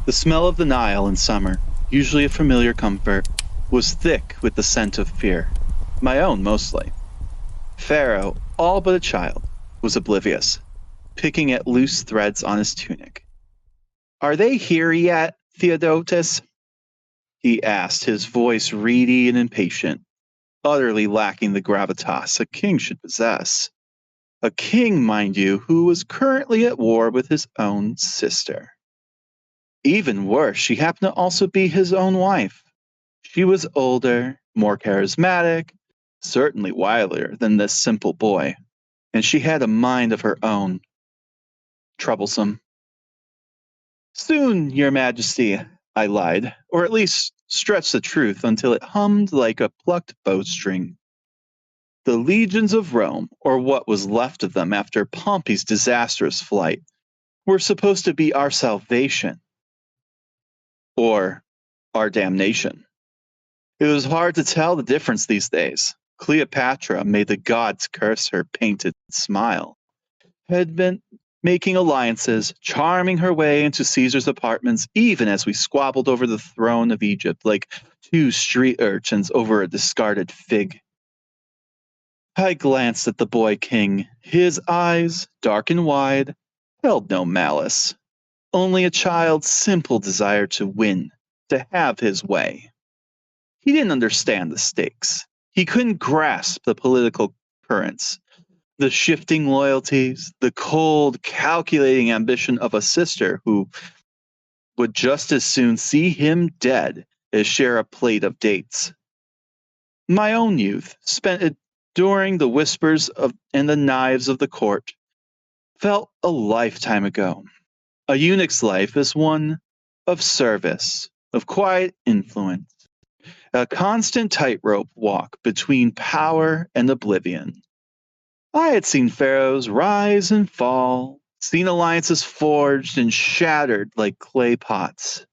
The smell of the Nile in summer, usually a familiar comfort, was thick with the scent of fear. My own, mostly. Pharaoh, all but a child, was oblivious, picking at loose threads on his tunic. "Are they here yet, Theodotus?" he asked, his voice reedy and impatient, utterly lacking the gravitas a king should possess. A king, mind you, who was currently at war with his own sister. Even worse, she happened to also be his own wife. She was older, more charismatic, certainly wilier than this simple boy, and she had a mind of her own. Troublesome. "Soon, your majesty," I lied, or at least stretched the truth until it hummed like a plucked bowstring. The legions of Rome, or what was left of them after Pompey's disastrous flight, were supposed to be our salvation. Or our damnation. It was hard to tell the difference these days. Cleopatra, may the gods curse her painted smile, had been making alliances, charming her way into Caesar's apartments, even as we squabbled over the throne of Egypt like two street urchins over a discarded fig. I glanced at the boy king. His eyes, dark and wide, held no malice, only a child's simple desire to win, to have his way. He didn't understand the stakes. He couldn't grasp the political currents, the shifting loyalties, the cold, calculating ambition of a sister who would just as soon see him dead as share a plate of dates. My own youth, spent during the whispers of and the knives of the court, felt a lifetime ago. A eunuch's life is one of service, of quiet influence, a constant tightrope walk between power and oblivion. I had seen pharaohs rise and fall, seen alliances forged and shattered like clay pots.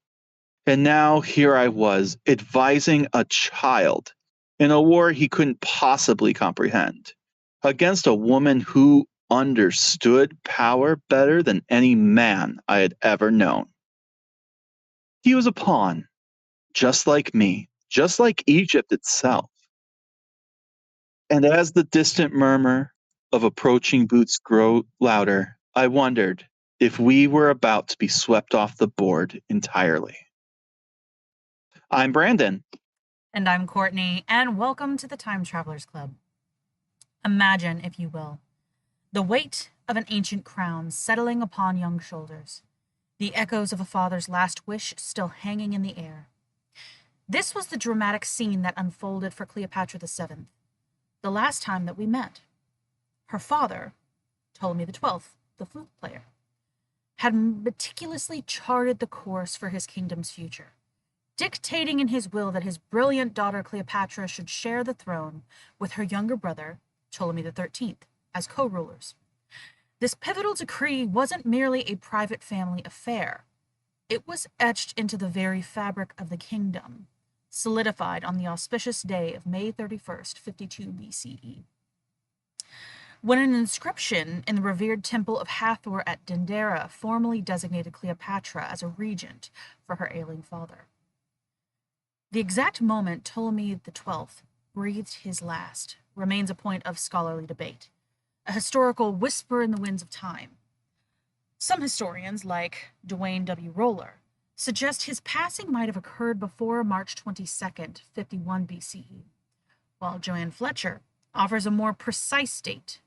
And now here I was, advising a child in a war he couldn't possibly comprehend, against a woman who understood power better than any man I had ever known. He was a pawn, just like me, just like Egypt itself. And as the distant murmur of approaching boots grew louder, I wondered if we were about to be swept off the board entirely. I'm Brandon. And I'm Courtney, and welcome to the Time Travelers Club. Imagine, if you will, the weight of an ancient crown settling upon young shoulders, the echoes of a father's last wish still hanging in the air. This was the dramatic scene that unfolded for Cleopatra VII, the last time that we met. Her father, Ptolemy XII, the flute player, had meticulously charted the course for his kingdom's future, dictating in his will that his brilliant daughter Cleopatra should share the throne with her younger brother, Ptolemy XIII, as co-rulers. This pivotal decree wasn't merely a private family affair. It was etched into the very fabric of the kingdom, solidified on the auspicious day of May 31st, 52 BCE. When an inscription in the revered temple of Hathor at Dendera formally designated Cleopatra as a regent for her ailing father. The exact moment Ptolemy XII breathed his last remains a point of scholarly debate, a historical whisper in the winds of time. Some historians, like Dwayne W. Roller, suggest his passing might have occurred before March 22nd, 51 BCE, while Joanne Fletcher offers a more precise date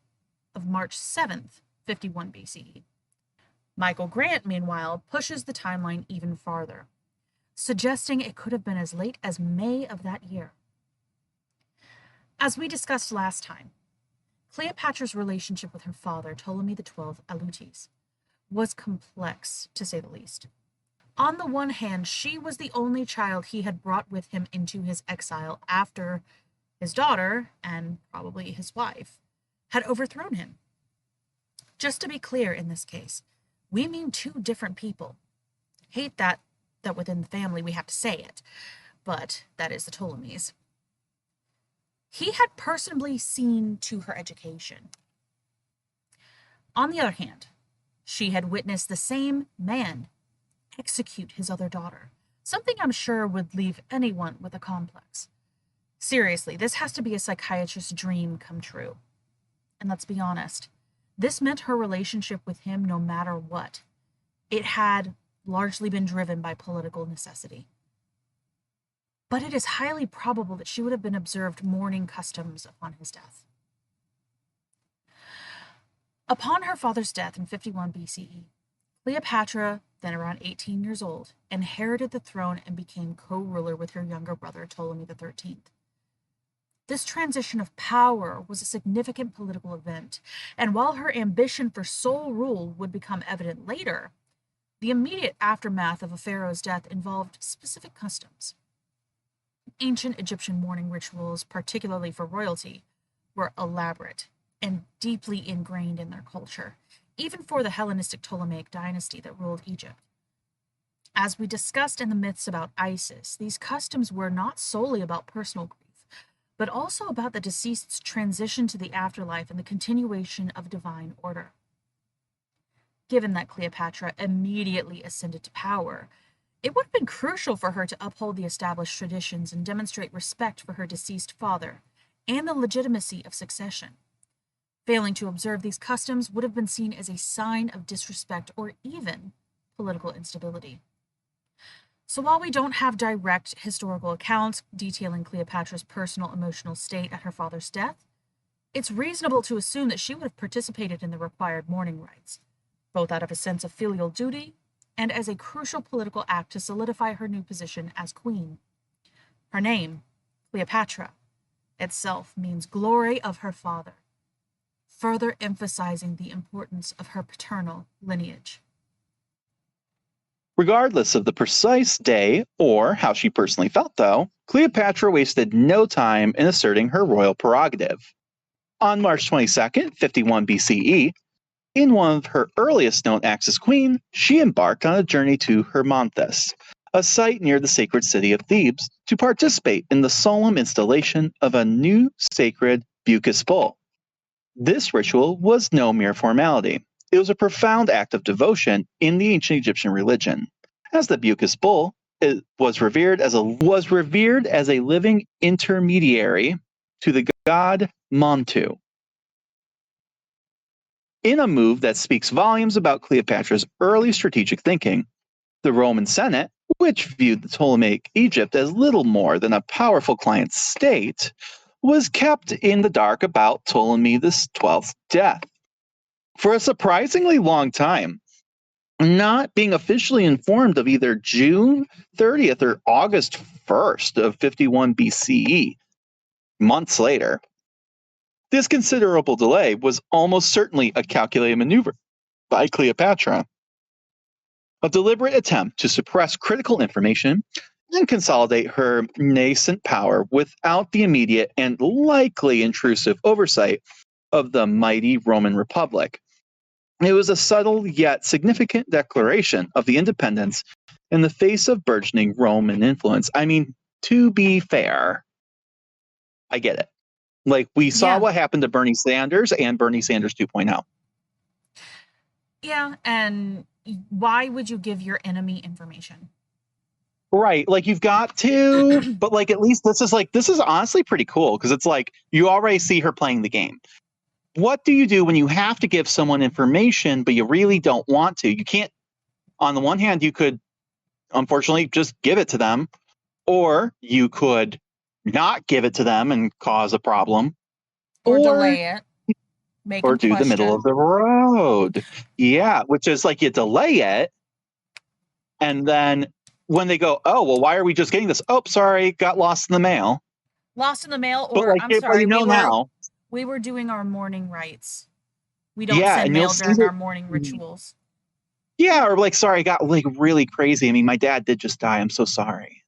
of March 7th, 51 BCE. Michael Grant, meanwhile, pushes the timeline even farther, suggesting it could have been as late as May of that year. As we discussed last time, Cleopatra's relationship with her father, Ptolemy XII Aleutes, was complex, to say the least. On the one hand, she was the only child he had brought with him into his exile after his daughter, and probably his wife, had overthrown him. Just to be clear in this case, we mean two different people. Hate that within the family we have to say it, but that is the Ptolemies. He had personally seen to her education. On the other hand, she had witnessed the same man execute his other daughter, something I'm sure would leave anyone with a complex. Seriously, this has to be a psychiatrist's dream come true. And let's be honest, this meant her relationship with him no matter what. It had largely been driven by political necessity. But it is highly probable that she would have been observed mourning customs upon his death. Upon her father's death in 51 BCE, Cleopatra, then around 18 years old, inherited the throne and became co-ruler with her younger brother Ptolemy XIII. This transition of power was a significant political event, and while her ambition for sole rule would become evident later, the immediate aftermath of a pharaoh's death involved specific customs. Ancient Egyptian mourning rituals, particularly for royalty, were elaborate and deeply ingrained in their culture, even for the Hellenistic Ptolemaic dynasty that ruled Egypt. As we discussed in the myths about Isis, these customs were not solely about personal grief, but also about the deceased's transition to the afterlife and the continuation of divine order. Given that Cleopatra immediately ascended to power, it would have been crucial for her to uphold the established traditions and demonstrate respect for her deceased father and the legitimacy of succession. Failing to observe these customs would have been seen as a sign of disrespect or even political instability. So while we don't have direct historical accounts detailing Cleopatra's personal emotional state at her father's death, it's reasonable to assume that she would have participated in the required mourning rites, both out of a sense of filial duty and as a crucial political act to solidify her new position as queen. Her name, Cleopatra, itself means glory of her father, further emphasizing the importance of her paternal lineage. Regardless of the precise day or how she personally felt, though, Cleopatra wasted no time in asserting her royal prerogative. On March 22nd, 51 BCE, in one of her earliest known acts as queen, she embarked on a journey to Hermonthis, a site near the sacred city of Thebes, to participate in the solemn installation of a new sacred Bucus bull. This ritual was no mere formality. It was a profound act of devotion in the ancient Egyptian religion, as the Bucus bull was revered as a living intermediary to the god Montu. In a move that speaks volumes about Cleopatra's early strategic thinking, the Roman Senate, which viewed the Ptolemaic Egypt as little more than a powerful client state, was kept in the dark about Ptolemy XII's death for a surprisingly long time, not being officially informed of either June 30th or August 1st of 51 BCE, months later. This considerable delay was almost certainly a calculated maneuver by Cleopatra, a deliberate attempt to suppress critical information and consolidate her nascent power without the immediate and likely intrusive oversight of the mighty Roman Republic. It was a subtle yet significant declaration of the independence in the face of burgeoning Roman influence. I mean, to be fair, I get it. Like, we saw what happened to Bernie Sanders and Bernie Sanders 2.0. Yeah, and why would you give your enemy information? Right, like, you've got to, but like, at least this is honestly pretty cool, because it's like you already see her playing the game. What do you do when you have to give someone information, but you really don't want to? You can't, on the one hand, you could unfortunately just give it to them, or you could not give it to them and cause a problem. Or delay it. Make or them do question. The middle of the road. Yeah, which is like you delay it, and then when they go, oh, well, why are we just getting this? Oh, sorry, got lost in the mail. Lost in the mail, or but, like, I'm sorry, now. We were doing our morning rites. We don't Yeah, send and mail during our morning rituals. Yeah, or like, sorry, I got like really crazy. I mean, my dad did just die. I'm so sorry.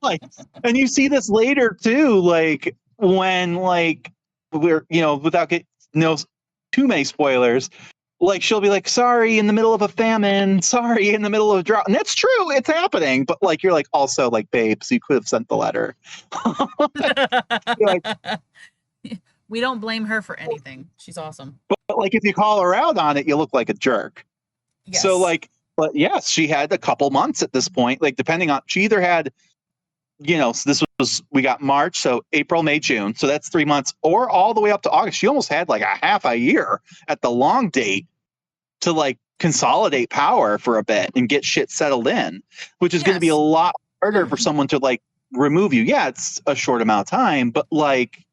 Like, and you see this later too, like when like we're, without getting too many spoilers, like she'll be like, sorry, in the middle of a famine, sorry, in the middle of a drought. And that's true, it's happening. But like, you're like, also like, babes, you could have sent the letter. Like, we don't blame her for anything. She's awesome. But like, if you call her out on it, you look like a jerk. Yes. So like, But yes, she had a couple months at this point, like depending on, she either had, so this was, we got March, so April, May, June. So that's 3 months, or all the way up to August. She almost had like a half a year at the long date to like consolidate power for a bit and get shit settled in, which is going to be a lot harder for someone to like remove you. Yeah, it's a short amount of time, but like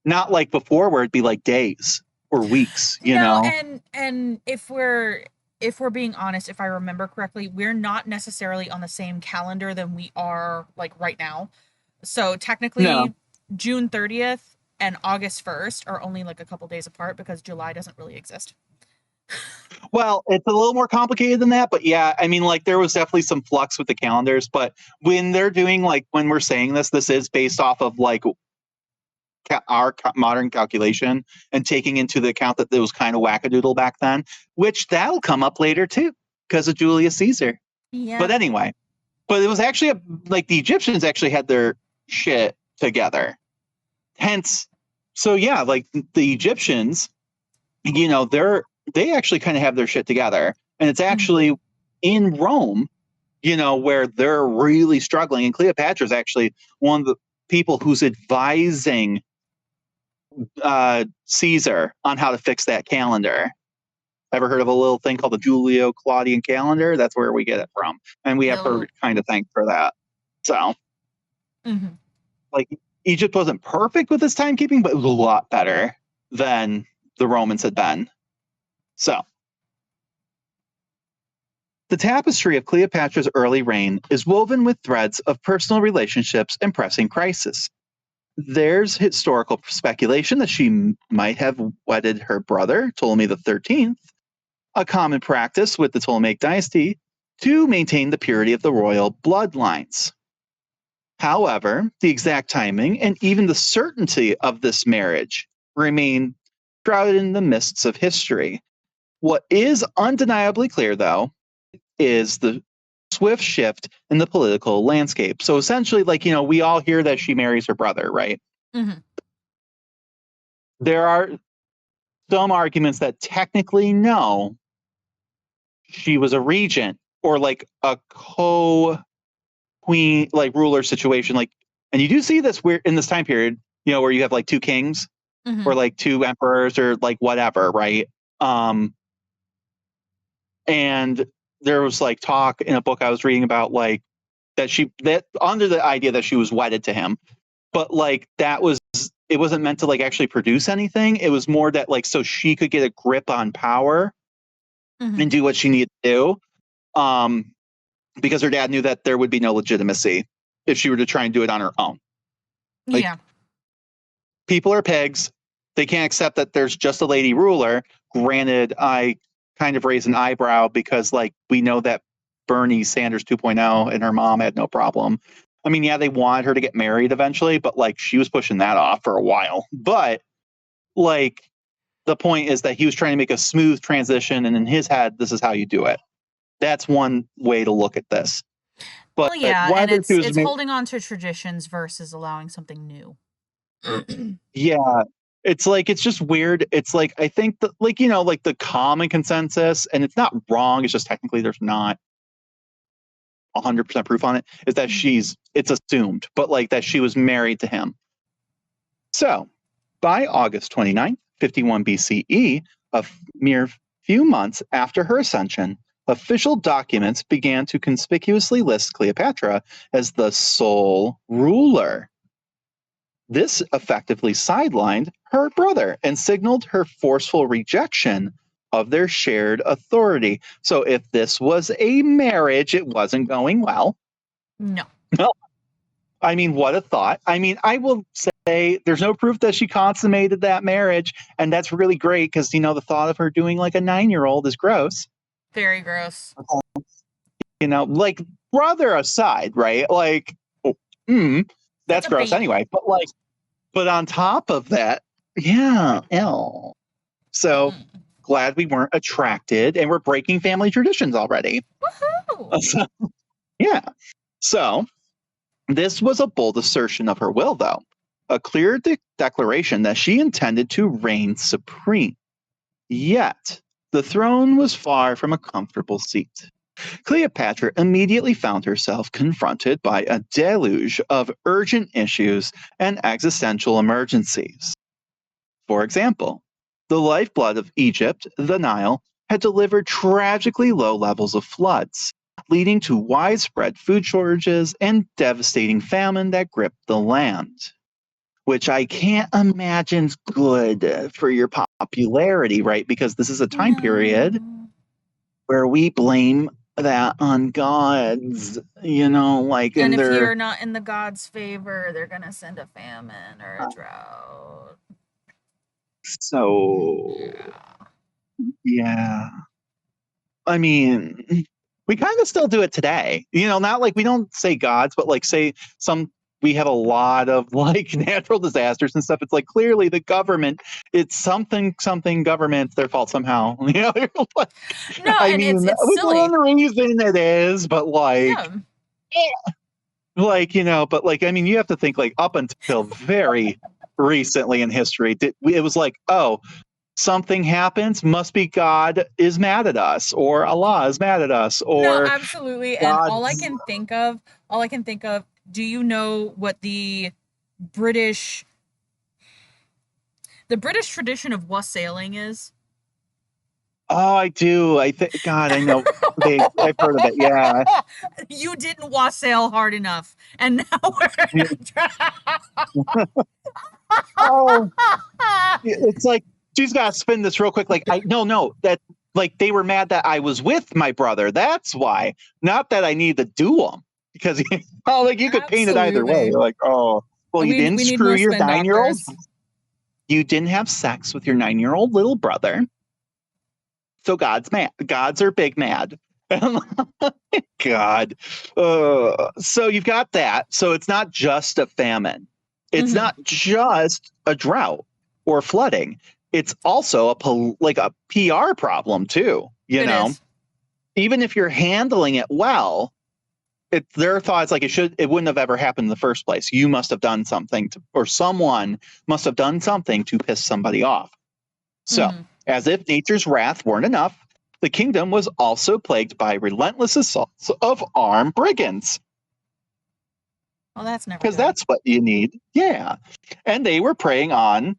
not like before where it'd be like days or weeks, and if we're being honest, if I remember correctly, we're not necessarily on the same calendar than we are like right now. So technically, No. June 30th and August 1st are only like a couple days apart because July doesn't really exist. Well, it's a little more complicated than that, but yeah, I mean, like there was definitely some flux with the calendars, but when they're doing like, when we're saying this is based off of like our modern calculation and taking into the account that it was kind of wackadoodle back then, which that'll come up later too because of Julius Caesar. Yeah. But anyway, but it was actually like the Egyptians actually had their shit together. Hence, so yeah, like the Egyptians, they actually kind of have their shit together, and it's actually in Rome, where they're really struggling. And Cleopatra is actually one of the people who's advising Caesar on how to fix that calendar. Ever heard of a little thing called the Julio-Claudian calendar? That's where we get it from, and we have her kind of thank for that. So, like, Egypt wasn't perfect with its timekeeping, but it was a lot better than the Romans had been. So, the tapestry of Cleopatra's early reign is woven with threads of personal relationships and pressing crisis. There's historical speculation that she might have wedded her brother, Ptolemy XIII, a common practice with the Ptolemaic dynasty, to maintain the purity of the royal bloodlines. However, the exact timing and even the certainty of this marriage remain shrouded in the mists of history. What is undeniably clear, though, is the swift shift in the political landscape. So essentially, like, we all hear that she marries her brother, right? Mm-hmm. There are some arguments that technically no, she was a regent or like a co-queen, like ruler situation. Like, and you do see this weird in this time period, where you have like two kings or like two emperors or like whatever, right? And there was like talk in a book I was reading about like that under the idea that she was wedded to him, but like it wasn't meant to like actually produce anything. It was more that like so she could get a grip on power and do what she needed to do, because her dad knew that there would be no legitimacy if she were to try and do it on her own. Like, people are pigs. They can't accept that there's just a lady ruler. Granted, I kind of raise an eyebrow because like we know that Bernie Sanders 2.0 and her mom had no problem. I mean, yeah, they wanted her to get married eventually, but like she was pushing that off for a while. But like the point is that he was trying to make a smooth transition, and in his head, this is how you do it. That's one way to look at this. But well, yeah, and it's holding on to traditions versus allowing something new. Yeah, it's like it's just weird. It's like I think that like like the common consensus, and it's not wrong. It's just technically there's not 100% proof on it. Is that it's assumed, but like that she was married to him. So by August 29th, 51 BCE, a mere few months after her ascension, official documents began to conspicuously list Cleopatra as the sole ruler. This effectively sidelined her brother and signaled her forceful rejection of their shared authority. So if this was a marriage, it wasn't going well. No. I mean, what a thought. I mean, I will say there's no proof that she consummated that marriage, and that's really great because, the thought of her doing like a 9-year-old is gross. Very gross. Like, brother aside, right? Like, that's gross baby. Anyway. But on top of that, yeah, ew. So glad we weren't attracted, and we're breaking family traditions already. Woohoo! Yeah. So this was a bold assertion of her will, though. A clear declaration that she intended to reign supreme. Yet, The throne was far from a comfortable seat. Cleopatra immediately found herself confronted by a deluge of urgent issues and existential emergencies. For example, the lifeblood of Egypt, the Nile, had delivered tragically low levels of floods, leading to widespread food shortages and devastating famine that gripped the land, which I can't imagine's good for your popularity, right? Because this is a time period No. where we blame that on gods, like And in if their you're not in the gods' favor, they're gonna send a famine or a drought. so Yeah. yeah. I mean, we kind of still do it today. Not like we don't say gods, but like say we have a lot of like natural disasters and stuff. It's like clearly the government, it's something government, their fault somehow. Like, No, I and mean, it's with silly. one reason it is, but like, Yeah. but like, I mean, you have to think like up until very recently in history, it was like, oh, something happens, must be God is mad at us, or Allah is mad at us, No, or absolutely. And God's. all I can think of, do you know what British the British tradition of wassailing is? Oh, I do. I think God, I know. I've heard of it. Yeah. You didn't wassail hard enough. And now we're Oh, it's like she's got to spin this real quick. Like I no that like they were mad that I was with my brother. That's why, not that I need to do them because like you could paint it either way. Absolutely. You're like, oh, well, you didn't We need screw more your spin 9-year-old. doctors. You didn't have sex with your 9-year-old little brother. So God's mad. Gods are big mad. God. So you've got that. So it's not just a famine. It's Mm-hmm. not just a drought or flooding. It's also a PR problem too. It is. Even if you're handling it well, their thoughts like it wouldn't have ever happened in the first place. You must have done something or someone must have done something to piss somebody off. So, Mm-hmm. as if nature's wrath weren't enough, the kingdom was also plagued by relentless assaults of armed brigands, Well, that's never because good. that's what you need. Yeah. And they were preying on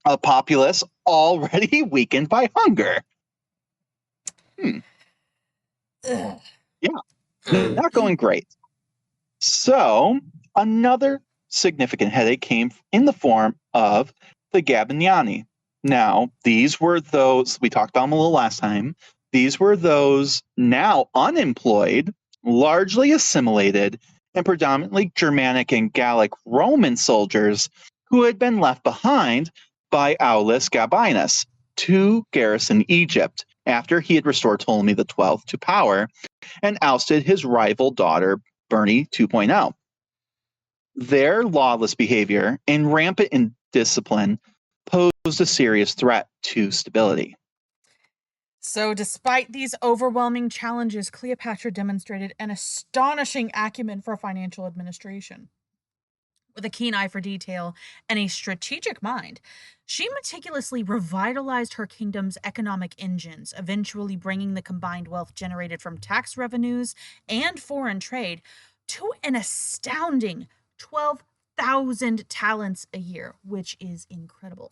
a populace already weakened by hunger. Hmm. Ugh. Yeah, not going great. So, another significant headache came in the form of the Gabiniani. Now, these were those, we talked about them a little last time. These were those now unemployed, largely assimilated, and predominantly Germanic and Gallic Roman soldiers who had been left behind by Aulus Gabinus to garrison Egypt after he had restored Ptolemy XII to power and ousted his rival daughter, Bernie 2.0. Their lawless behavior and rampant indiscipline posed a serious threat to stability. So, despite these overwhelming challenges, Cleopatra demonstrated an astonishing acumen for financial administration. With a keen eye for detail and a strategic mind, she meticulously revitalized her kingdom's economic engines, eventually bringing the combined wealth generated from tax revenues and foreign trade to an astounding 12,000 talents a year, which is incredible.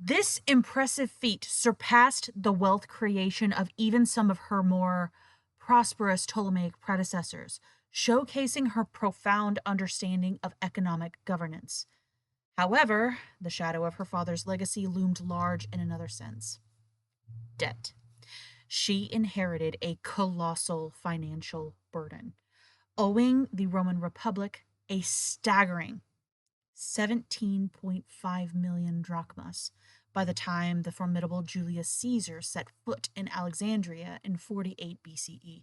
This impressive feat surpassed the wealth creation of even some of her more prosperous Ptolemaic predecessors, showcasing her profound understanding of economic governance. However, the shadow of her father's legacy loomed large in another sense: debt. She inherited a colossal financial burden, owing the Roman Republic a staggering 17.5 million drachmas by the time the formidable Julius Caesar set foot in Alexandria in 48 BCE.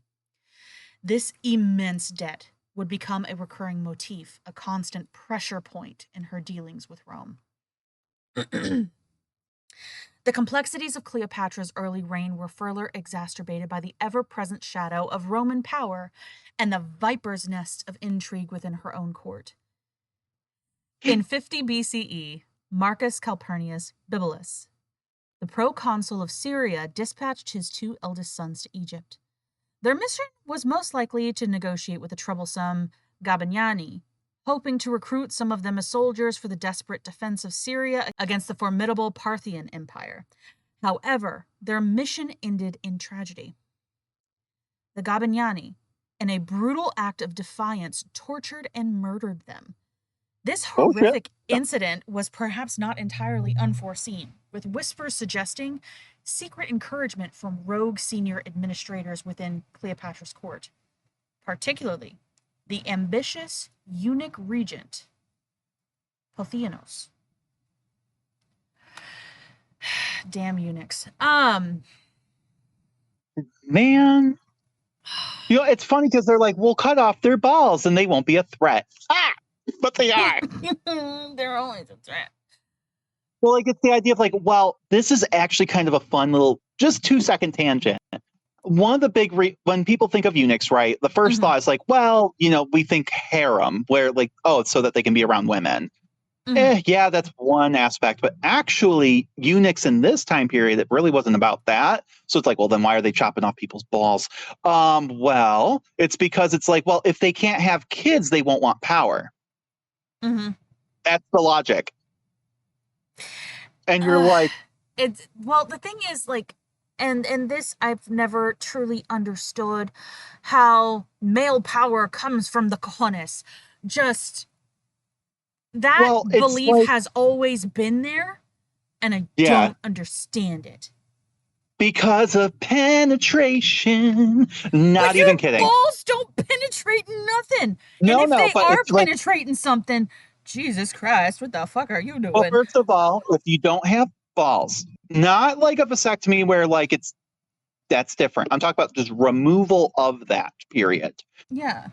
This immense debt would become a recurring motif, a constant pressure point in her dealings with Rome. The complexities of Cleopatra's early reign were further exacerbated by the ever present shadow of Roman power and the viper's nest of intrigue within her own court. In 50 BCE, Marcus Calpurnius Bibulus the proconsul of Syria dispatched his 2 eldest sons to Egypt. Their mission was most likely to negotiate with the troublesome Gabiniani, hoping to recruit some of them as soldiers for the desperate defense of Syria against the formidable Parthian Empire. However, their mission ended in tragedy. The Gabiniani, in a brutal act of defiance, tortured and murdered them. This Oh, shit. horrific incident was perhaps not entirely unforeseen, with whispers suggesting secret encouragement from rogue senior administrators within Cleopatra's court, particularly the ambitious eunuch regent, Pothianos. Damn eunuchs. Man. You know, it's funny because they're like, we'll cut off their balls and they won't be a threat. Ah! But they are. They're always a threat. Well, like, it's the idea of like, well, this is actually kind of a fun little, just 2-second tangent. One of the big, when people think of eunuchs, right, the first thought is like, well, you know, we think harem, where like, oh, it's so that they can be around women. Yeah, that's one aspect. But actually, eunuchs in this time period, it really wasn't about that. So it's like, well, then why are they chopping off people's balls? Well, it's because it's like, well, if they can't have kids, they won't want power. That's the logic. And you're like, it's, well, the thing is, like, and this I've never truly understood how male power comes from the cojones. Just that belief like, has always been there, and I don't understand it. Because of penetration. Not even kidding. Balls don't penetrate nothing. No, and if they are penetrating like, something, Jesus Christ, what the fuck are you doing? Well, first of all, if you don't have balls, not like a vasectomy where like that's different. I'm talking about just removal of that period. Yeah.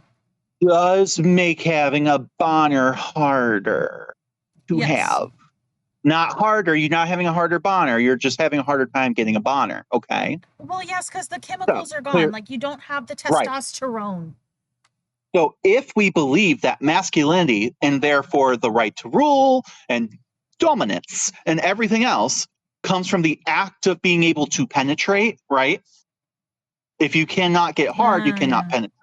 Does make having a boner harder to have. Not harder. You're not having a harder boner. You're just having a harder time getting a boner. Okay. Well, yes, because the chemicals are gone. Like, you don't have the testosterone. Right. So if we believe that masculinity and therefore the right to rule and dominance and everything else comes from the act of being able to penetrate, right? If you cannot get hard, you cannot penetrate.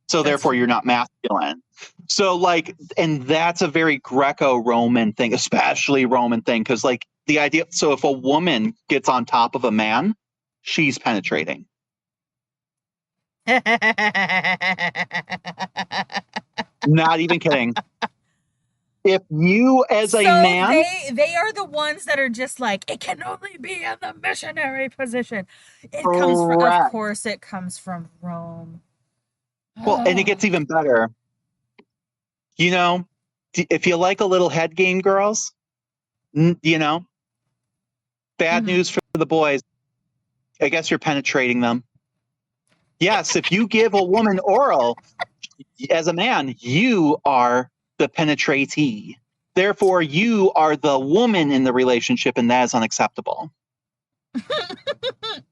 So therefore you're not masculine. So like, and that's a very Greco-Roman thing, especially Roman thing. Cause like the idea, so if a woman gets on top of a man, she's penetrating. Not even kidding. If you as a man, they are the ones that are just like, it can only be in the missionary position. It comes from, of course, it comes from Rome. Well, and it gets even better. You know, if you like a little head game, girls, you know, bad news for the boys. I guess you're penetrating them. Yes, if you give a woman oral, as a man, you are the penetratee. Therefore, you are the woman in the relationship, and that is unacceptable.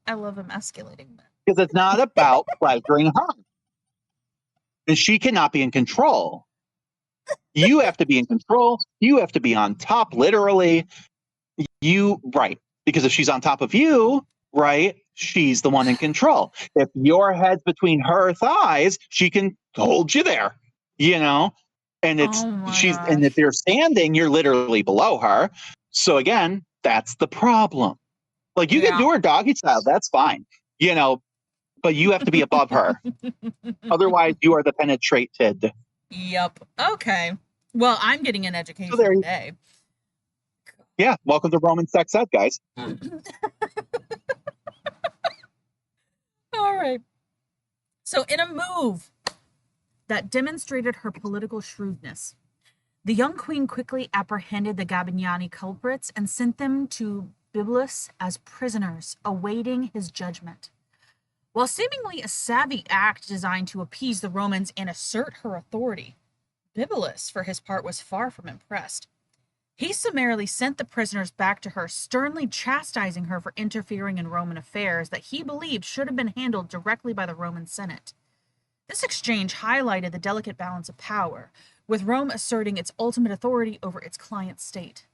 I love emasculating men. Because it's not about pleasuring her. And she cannot be in control. You have to be in control. You have to be on top, literally. Right. Because if she's on top of you, right, she's the one in control. If your head's between her thighs, she can hold you there, you know? And and if you're standing, you're literally below her. So again, that's the problem. Like you can do her doggy style, that's fine, you know, but you have to be above her. Otherwise, you are the penetrated. Yep. Okay. Well, I'm getting an education today. Yeah. Welcome to Roman sex ed, guys. All right. So in a move that demonstrated her political shrewdness, the young queen quickly apprehended the Gabiniani culprits and sent them to Bibulus as prisoners, awaiting his judgment. While seemingly a savvy act designed to appease the Romans and assert her authority, Bibulus, for his part, was far from impressed. He summarily sent the prisoners back to her, sternly chastising her for interfering in Roman affairs that he believed should have been handled directly by the Roman Senate. This exchange highlighted the delicate balance of power, with Rome asserting its ultimate authority over its client state.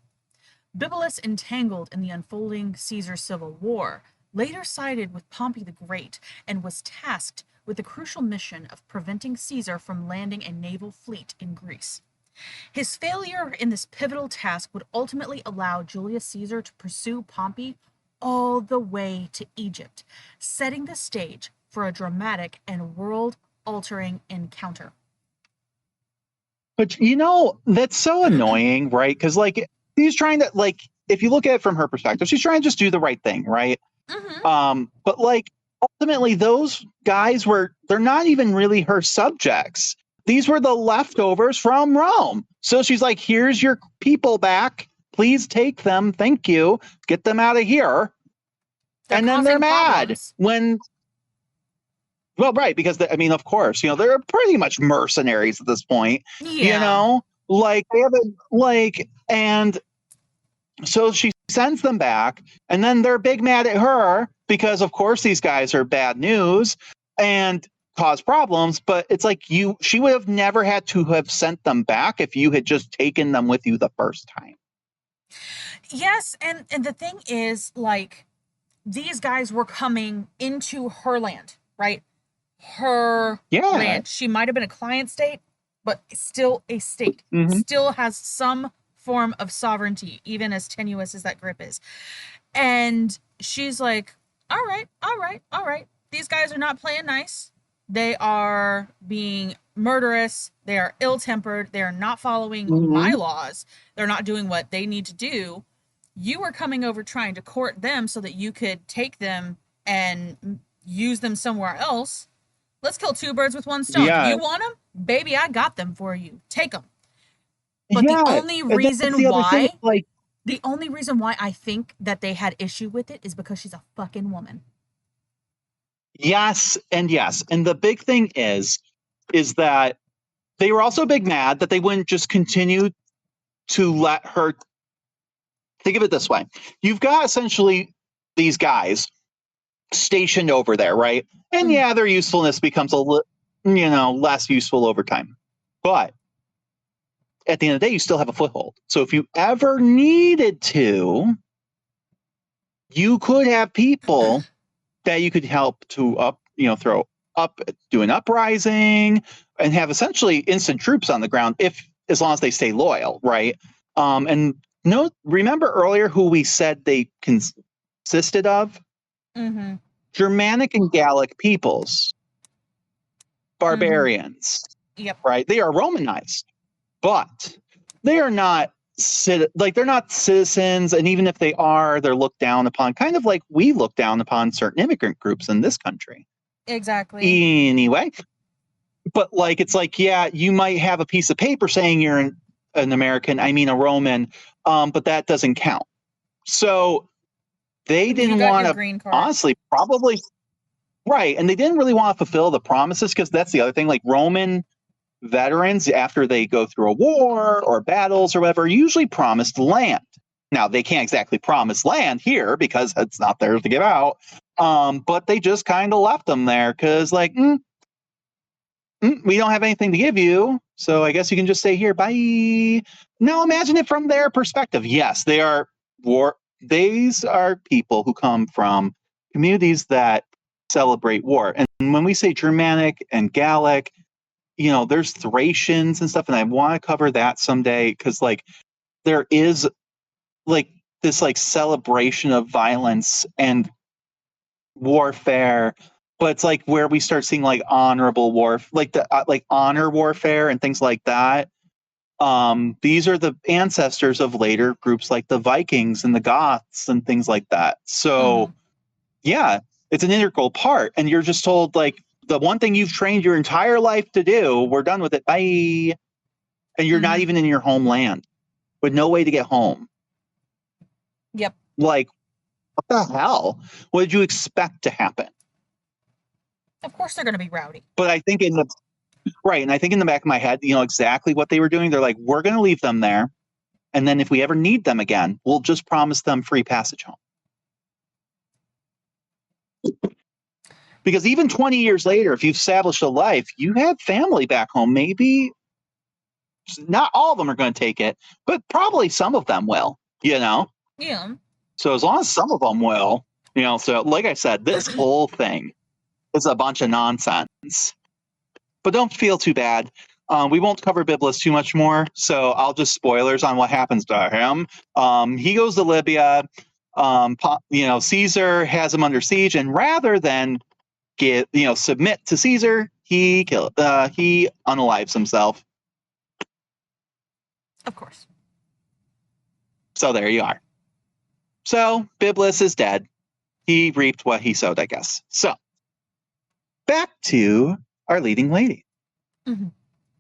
Bibulus, entangled in the unfolding Caesar civil war, later sided with Pompey the Great and was tasked with the crucial mission of preventing Caesar from landing a naval fleet in Greece. His failure in this pivotal task would ultimately allow Julius Caesar to pursue Pompey all the way to Egypt, setting the stage for a dramatic and world-altering encounter. But that's so annoying, right? Because like he's trying to like, if you look at it from her perspective, she's trying to just do the right thing, right? But like ultimately, those guys they're not even really her subjects. These were the leftovers from Rome. So she's like, here's your people back. Please take them. Thank you. Get them out of here. And then they're mad when. Well, right, because of course, they're pretty much mercenaries at this point. Yeah. Like they haven't and so she sends them back, and then they're big mad at her because, of course, these guys are bad news and cause problems. But it's like she would have never had to have sent them back if you had just taken them with you the first time. Yes, and the thing is, like, these guys were coming into her land, right? Her land. She might have been a client state, but still a state. Still has some form of sovereignty, even as tenuous as that grip is. And she's like, all right. These guys are not playing nice. They are being murderous. They are ill-tempered. They are not following my laws. They're not doing what they need to do. You were coming over trying to court them so that you could take them and use them somewhere else. Let's kill two birds with one stone. Yeah. You want them? Baby, I got them for you. Take them. But the only reason why, the only reason why I think that they had issue with it is because she's a fucking woman. Yes, and yes. And the big thing is that they were also big mad that they wouldn't just continue to let her. Think of it this way. You've got essentially these guys stationed over there, right? And yeah, their usefulness becomes less useful over time. But at the end of the day, you still have a foothold. So if you ever needed to, you could have people that you could help to throw up, do an uprising, and have essentially instant troops on the ground as long as they stay loyal, right? Remember earlier who we said they consisted of? Germanic and Gallic peoples, barbarians. Yep. Right? They are Romanized, but they are not they're not citizens, and even if they are, they're looked down upon, kind of like we look down upon certain immigrant groups in this country. Exactly. Anyway, but it's like, yeah, you might have a piece of paper saying you're an American, a Roman, but that doesn't count. So they didn't want to, honestly, probably, right, and they didn't really want to fulfill the promises, because that's the other thing, like Roman veterans, after they go through a war or battles or whatever, usually promised land. Now, they can't exactly promise land here because it's not theirs to give out, but they just kind of left them there because, we don't have anything to give you, so I guess you can just stay here. Bye. Now, imagine it from their perspective. Yes, they are war. These are people who come from communities that celebrate war. And when we say Germanic and Gallic, there's Thracians and stuff, and I want to cover that someday, because there is this celebration of violence and warfare, but it's where we start seeing honorable war, honor warfare and things like that. These are the ancestors of later groups like the Vikings and the Goths and things like that. So yeah, it's an integral part, and you're just told the one thing you've trained your entire life to do, we're done with it. Bye. And you're not even in your homeland with no way to get home. Yep. What the hell? What did you expect to happen? Of course they're going to be rowdy. But I think and I think in the back of my head, exactly what they were doing. They're like, we're going to leave them there, and then if we ever need them again, we'll just promise them free passage home. Because even 20 years later, if you've established a life, you have family back home. Maybe not all of them are going to take it, but probably some of them will. you know? Yeah. So as long as some of them will, so like I said, this whole thing is a bunch of nonsense. But don't feel too bad. We won't cover Biblis too much more, so I'll just spoilers on what happens to him. He goes to Libya. Caesar has him under siege, and rather than submit to Caesar, he unalives himself. Of course. So there you are. So Biblis is dead. He reaped what he sowed, I guess. So back to our leading lady. Mm-hmm.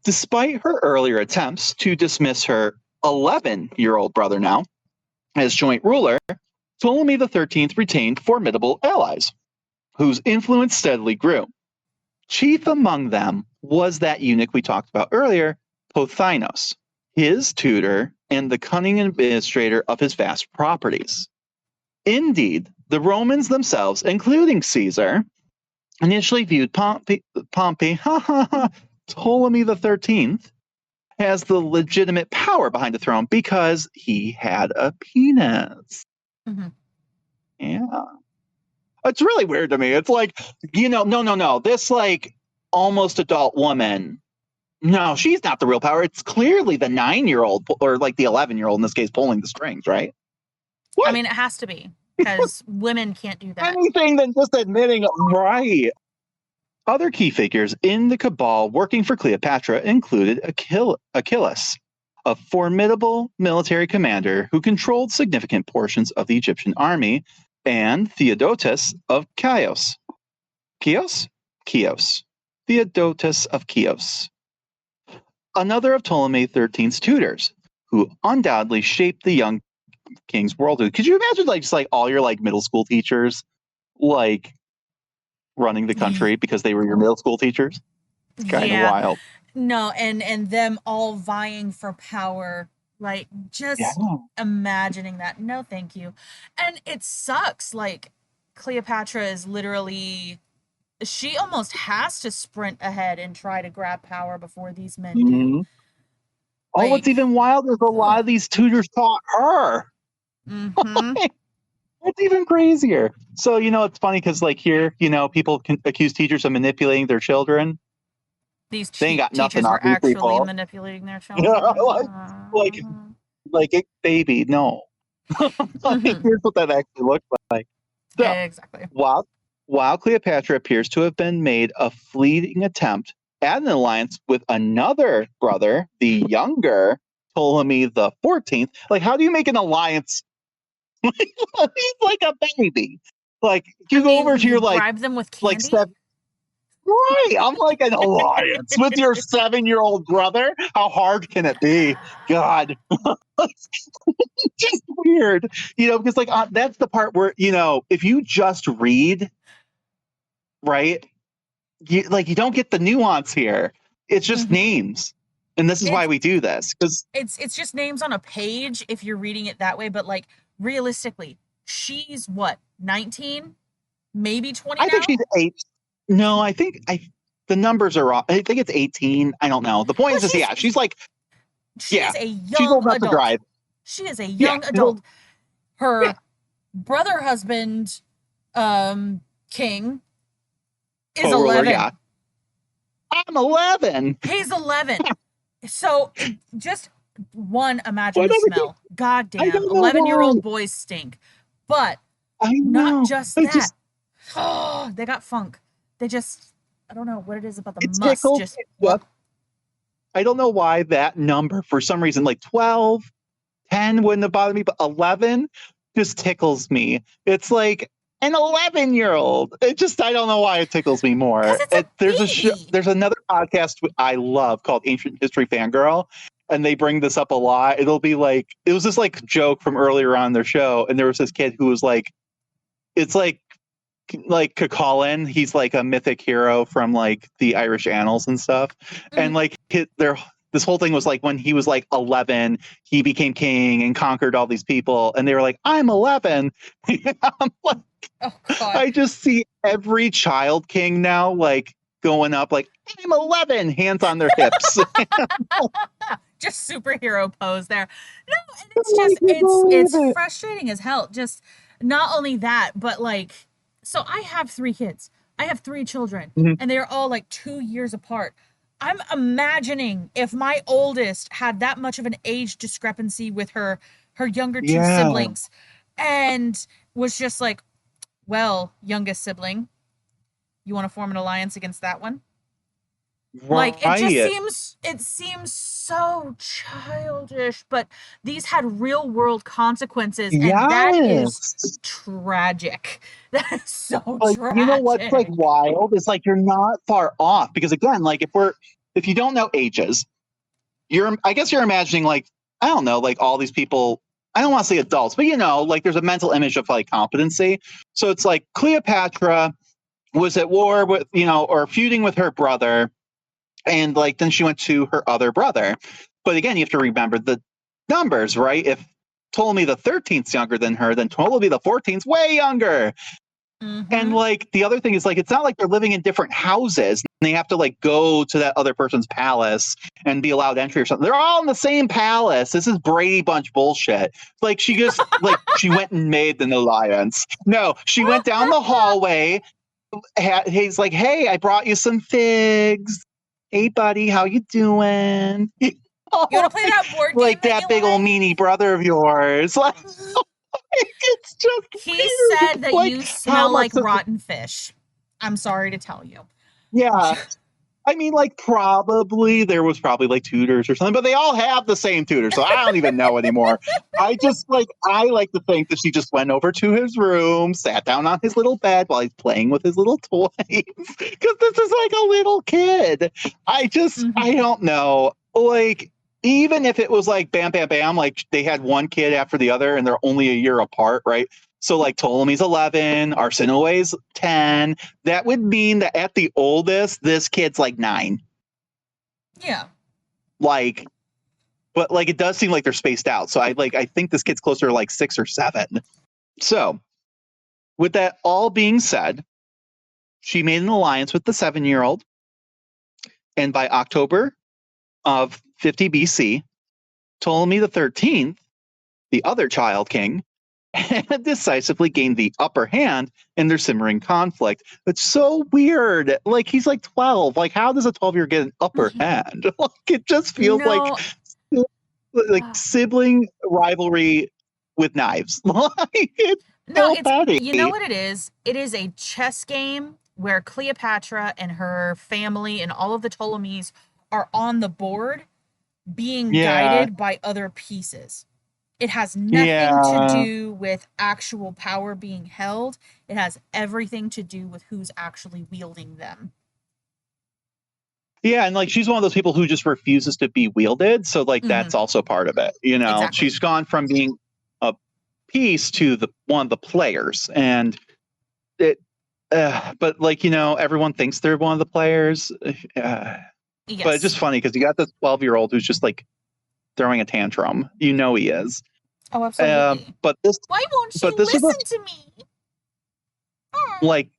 Despite her earlier attempts to dismiss her 11-year-old brother now as joint ruler, Ptolemy XIII retained formidable allies, whose influence steadily grew. Chief among them was that eunuch we talked about earlier, Pothinos, his tutor and the cunning administrator of his vast properties. Indeed, the Romans themselves, including Caesar, initially viewed Ptolemy XIII as the legitimate power behind the throne because he had a penis. Mm-hmm. Yeah. It's really weird to me. It's like, no. This like almost adult woman, no, she's not the real power. It's clearly the 9-year-old or like the 11-year-old in this case pulling the strings, right? What? I mean, it has to be because women can't do that. Anything than just admitting, right? Other key figures in the cabal working for Cleopatra included Achilles, a formidable military commander who controlled significant portions of the Egyptian army, and Theodotus of Chios. Chios? Theodotus of Chios. Another of Ptolemy XIII's tutors, who undoubtedly shaped the young king's worldview. Could you imagine just all your middle school teachers running the country because they were your middle school teachers? It's kind of wild. No, and them all vying for power. Just imagining that. No, thank you. And it sucks. Cleopatra is literally, she almost has to sprint ahead and try to grab power before these men do. What's even wilder is a lot of these tutors taught her. Mm-hmm. It's even crazier. So, it's funny because here, people can accuse teachers of manipulating their children. These teachers were actually manipulating their children. Baby, no. Here's what that actually looks like. So, exactly. While Cleopatra appears to have been made a fleeting attempt at an alliance with another brother, the younger Ptolemy the 14th, how do you make an alliance? He's like a baby. You go over to your bribe them with candy. Right, I'm like an alliance with your 7-year-old brother. How hard can it be? God, just weird, because that's the part where if you just read, right, you don't get the nuance here. It's just names, and this is why we do this because it's just names on a page if you're reading it that way. But realistically, she's what, 19, maybe 20. I think she's 8. No, I think the numbers are off. I think it's 18. I don't know. The point is, she's is a young adult. To drive. She is a young adult. Her brother husband, King, is 11. Yeah. I'm 11. He's 11. So just imagine the smell. Goddamn, 11-year-old boys stink. But not just that. They got funk. They just, I don't know what it is about the must. I don't know why that number, for some reason, 12, 10 wouldn't have bothered me, but 11 just tickles me. It's like an 11-year-old. I don't know why it tickles me more. There's another podcast I love called Ancient History Fangirl, and they bring this up a lot. It'll be it was this joke from earlier on their show, and there was this kid who was it's like Cuchulainn, he's a mythic hero from the Irish annals and stuff. And this whole thing was when he was 11, he became king and conquered all these people, and they were I'm 11. I'm oh God. I just see every child king now going up I'm 11, hands on their hips. just superhero pose there. No, and I it's just can't believe it's it. frustrating as hell. Just not only that, but like, so I have 3 kids. I have 3 children, Mhm. and they're all like 2 years apart. I'm imagining if my oldest had that much of an age discrepancy with her younger two Yeah, siblings, and was just like, well, youngest sibling, you want to form an alliance against that one? Like right. it seems so childish, but these had real world consequences, and that is Yes. tragic. That is so Like, you know what's like tragic. wild is like you're not far off because again, like if you don't know ages, I guess you're imagining like I don't know, like all these people. I don't want to say adults, but like there's a mental image of like competency. So it's like Cleopatra was at war with or feuding with her brother, and like then she went to her other brother. But again, you have to remember the numbers, right? If Ptolemy the 13th's younger than her, then Ptolemy the 14th's way younger. And Mm-hmm. like the other thing is like it's not like they're living in different houses and they have to like go to that other person's palace and be allowed entry or something. They're all in the same palace. This is Brady Bunch bullshit. Like she just like she went and made an alliance. No, she went down the hallway. He's like, "Hey, I brought you some figs. Hey, buddy, how you doing?" You want to play that board game Like that you that big old like? meanie brother of yours. Like it's just He weird. said that Like you how smell much like does rotten fish. I'm sorry to tell you. yeah. I mean, like, there was probably like tutors or something, but they all have the same tutor, so I don't even know anymore. I like to think that she just went over to his room, sat down on his little bed while he's playing with his little toys, because this is like a little kid. I Mm-hmm. don't know. Like, even if it was like bam, bam, bam, like they had one kid after the other and they're only a year apart, right? So, like, Ptolemy's 11, Arsinoe's 10, that would mean that at the oldest, this kid's like 9. Yeah. Like, but like it does seem like they're spaced out. So I think this kid's closer to like 6 or 7. So with that all being said, she made an alliance with the 7-year-old, and by October of 50 BC, Ptolemy the 13th, the other child king, had decisively gained the upper hand in their simmering conflict. It's so weird. Like he's like 12. Like how does a 12-year get an upper hand? Like it just feels No. like sibling rivalry with knives. Like it's No, so it's, petty. you know what it is? It is a chess game where Cleopatra and her family and all of the Ptolemies are on the board being Yeah, guided by other pieces. It has nothing to yeah, do with actual power being held. It has everything to do with who's actually wielding them. yeah. And like she's one of those people who just refuses to be wielded. So like Mm-hmm. that's also part of it. Exactly. She's gone from being a piece to the one of the players, and it. But like everyone thinks they're one of the players. But it's Yes. just funny because you got this 12-year-old who's just like throwing a tantrum. He is. Oh, absolutely. But this, Why won't but you this is listen to me? Oh. like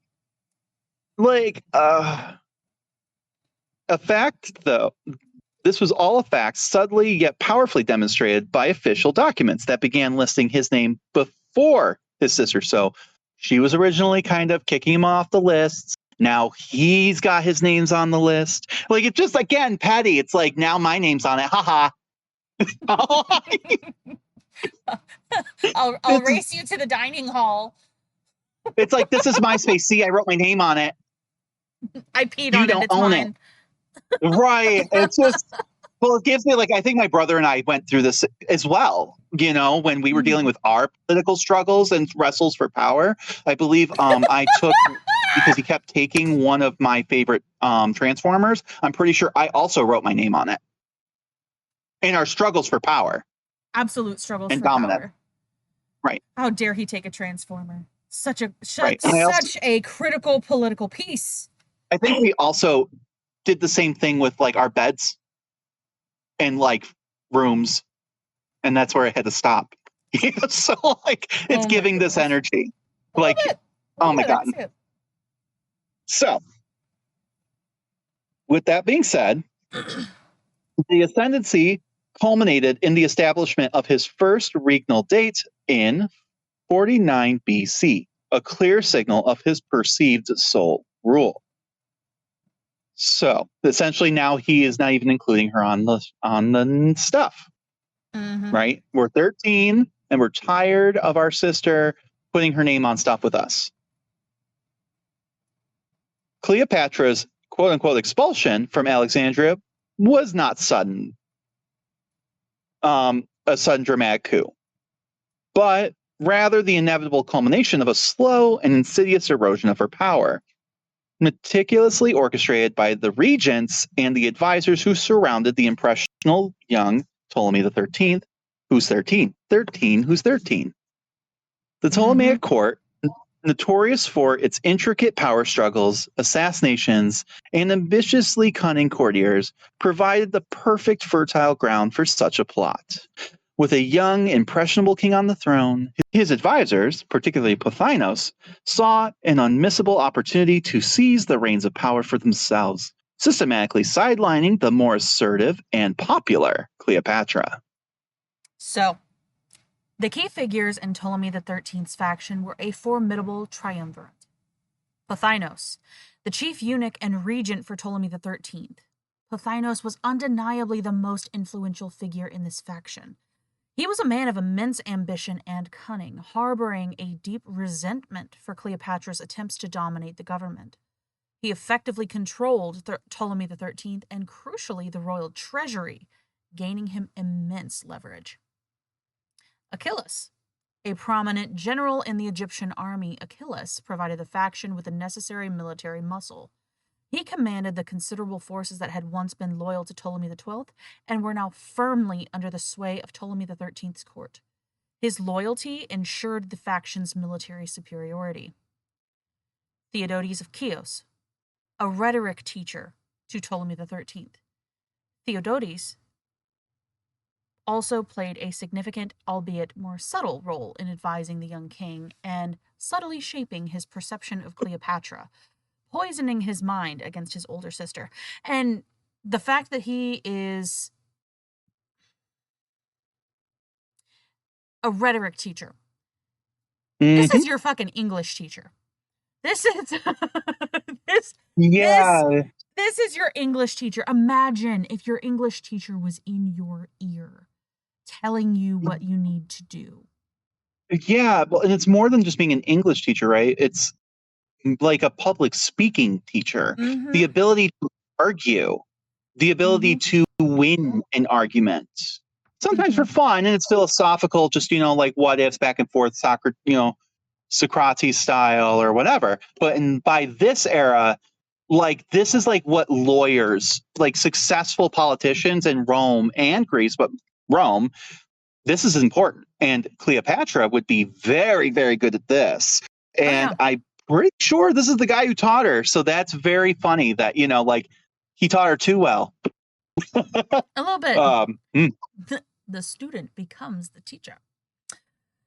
like a fact though. This was all a fact, subtly yet powerfully demonstrated by official documents that began listing his name before his sister. So she was originally kind of kicking him off the lists. Now he's got his names on the list. Like it's just again petty. It's like now my name's on it. Haha. I'll This is race you to the dining hall. it's like this is MySpace. See, I wrote my name on it. I peed You on it. don't It's own it. mine. Right. It's just well, it gives me like I think my brother and I went through this as well. When we were dealing Mm-hmm. with our political struggles and wrestles for power. I believe I took because he kept taking one of my favorite Transformers. I'm pretty sure I also wrote my name on it in our struggles for power Absolute struggles and for dominance. power. Right. How dare he take a transformer? Such a Right. such, And such a critical political piece. I think we also did the same thing with like our beds and like rooms, and that's where I had to stop. So like it's Oh my giving this goodness. energy. A little Like bit. A oh little my bit. I god. can see it. So with that being said, the ascendancy culminated in the establishment of his first regnal date in 49 BC, a clear signal of his perceived sole rule. So essentially now he is not even including her on the stuff, right? We're 13 and we're tired of our sister putting her name on stuff with us. Cleopatra's quote unquote expulsion from Alexandria was not sudden, a sudden dramatic coup, but rather the inevitable culmination of a slow and insidious erosion of her power, meticulously orchestrated by the regents and the advisors who surrounded the impressionable young Ptolemy XIII, who's 13. 13, who's 13. The Ptolemaic court, notorious for its intricate power struggles, assassinations, and ambitiously cunning courtiers, provided the perfect fertile ground for such a plot. With a young, impressionable king on the throne, his advisors, particularly Pothinos, saw an unmissable opportunity to seize the reins of power for themselves, systematically sidelining the more assertive and popular Cleopatra. So, the key figures in Ptolemy XIII's faction were a formidable triumvirate. Pothinos, the chief eunuch and regent for Ptolemy XIII. Pothinos was undeniably the most influential figure in this faction. He was a man of immense ambition and cunning, harboring a deep resentment for Cleopatra's attempts to dominate the government. He effectively controlled Ptolemy XIII and, crucially, the royal treasury, gaining him immense leverage. Achilles, a prominent general in the Egyptian army, Achilles provided the faction with the necessary military muscle. He commanded the considerable forces that had once been loyal to Ptolemy XII and were now firmly under the sway of Ptolemy XIII's court. His loyalty ensured the faction's military superiority. Theodotes of Chios, a rhetoric teacher to Ptolemy XIII. Theodotes also played a significant, albeit more subtle, role in advising the young king and subtly shaping his perception of Cleopatra, poisoning his mind against his older sister. And the fact that he is a rhetoric teacher. This is your fucking English teacher. This is this is your English teacher. Imagine if your English teacher was in your ear telling you what you need to do. Yeah, well, and it's more than just being an English teacher, right? It's like a public speaking teacher. The ability to argue, the ability to win an argument. Sometimes for fun, and it's philosophical, just, like what ifs back and forth, Socrates style or whatever. But by this era, this is like what lawyers, like successful politicians in Rome and Greece, but Rome, this is important. And Cleopatra would be very, very good at this. And I'm pretty sure this is the guy who taught her. So that's very funny that, he taught her too well. A little bit. The student becomes the teacher.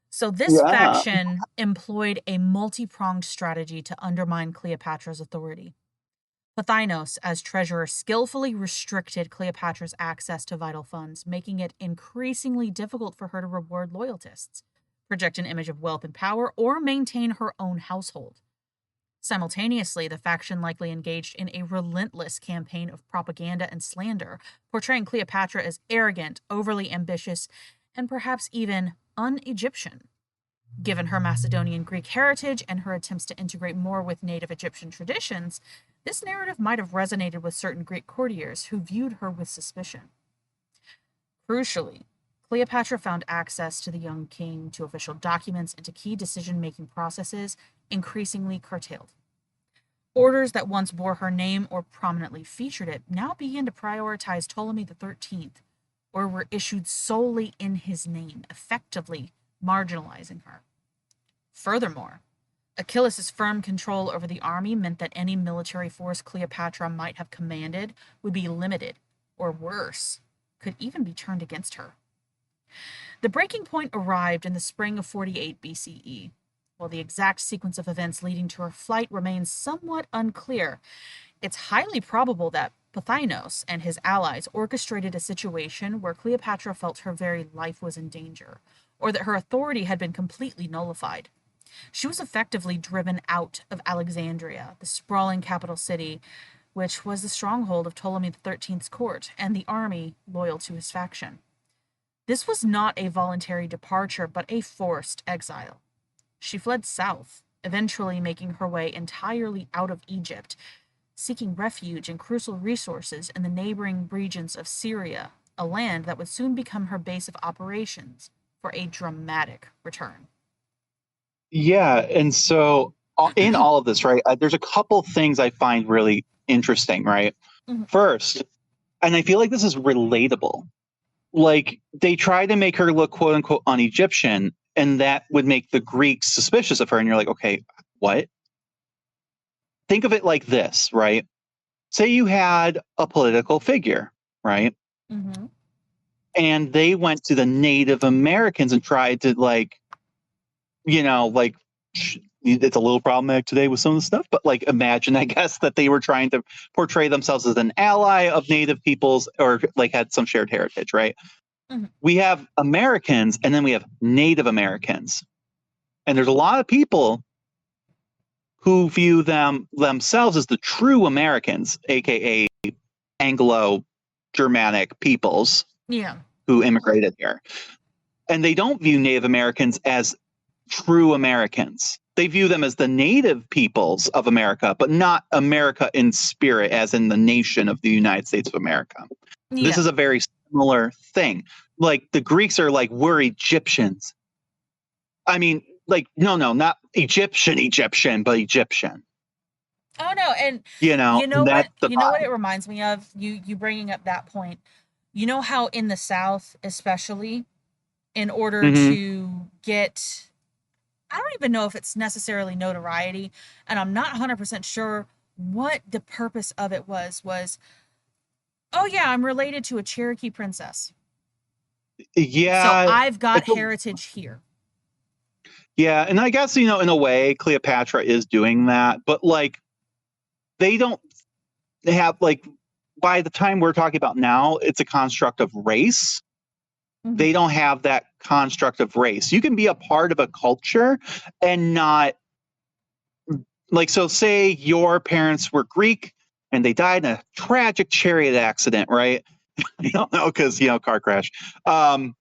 So this faction employed a multi-pronged strategy to undermine Cleopatra's authority. Pothinos, as treasurer, skillfully restricted Cleopatra's access to vital funds, making it increasingly difficult for her to reward loyalists, project an image of wealth and power, or maintain her own household. Simultaneously, the faction likely engaged in a relentless campaign of propaganda and slander, portraying Cleopatra as arrogant, overly ambitious, and perhaps even un-Egyptian. Given her Macedonian Greek heritage and her attempts to integrate more with native Egyptian traditions, this narrative might have resonated with certain Greek courtiers who viewed her with suspicion. Crucially, Cleopatra found access to the young king, to official documents, and to key decision-making processes increasingly curtailed. Orders that once bore her name or prominently featured it now began to prioritize Ptolemy XIII, or were issued solely in his name, effectively marginalizing her. Furthermore, Achilles' firm control over the army meant that any military force Cleopatra might have commanded would be limited, or worse, could even be turned against her. The breaking point arrived in the spring of 48 BCE. While the exact sequence of events leading to her flight remains somewhat unclear, it's highly probable that Pothinos and his allies orchestrated a situation where Cleopatra felt her very life was in danger, or that her authority had been completely nullified. She was effectively driven out of Alexandria, the sprawling capital city, which was the stronghold of Ptolemy XIII's court and the army loyal to his faction. This was not a voluntary departure, but a forced exile. She fled south, eventually making her way entirely out of Egypt, seeking refuge and crucial resources in the neighboring regions of Syria, a land that would soon become her base of operations for a dramatic return. Yeah, and so in all of this, right, there's a couple things I find really interesting, right? Mhm. First, and I feel like this is relatable. Like they try to make her look quote unquote un-Egyptian, and that would make the Greeks suspicious of her. And you're like, okay, what? Think of it like this, right? Say you had a political figure, right? Mm-hmm. And they went to the Native Americans and tried to like it's a little problematic today with some of the stuff, but like imagine, I guess, that they were trying to portray themselves as an ally of Native peoples or like had some shared heritage, right? Mm-hmm. We have Americans and then we have Native Americans. And there's a lot of people who view themselves as the true Americans, aka Anglo-Germanic peoples Yeah. who immigrated here. And they don't view Native Americans as true Americans. They view them as the native peoples of America, but not America in spirit, as in the nation of the United States of America. This Yeah. is a very similar thing. Like the Greeks are like, we're Egyptians. I mean, like, no, not Egyptian, but Egyptian. Oh no, and And that's the you know what vibe. it reminds me of? You bringing up that point. You know how in the South, especially, in order Mm-hmm. to get, I don't even know if it's necessarily notoriety, and I'm not 100% sure what the purpose of it was, oh yeah, I'm related to a Cherokee princess. So Yeah, I've got it's a, heritage here. yeah, and I guess in a way, Cleopatra is doing that, but like they don't have like by the time we're talking about now, it's a construct of race. Mm-hmm. They don't have that construct of race. You can be a part of a culture and not like, so say your parents were Greek and they died in a tragic chariot accident, right? You don't know because, car crash. And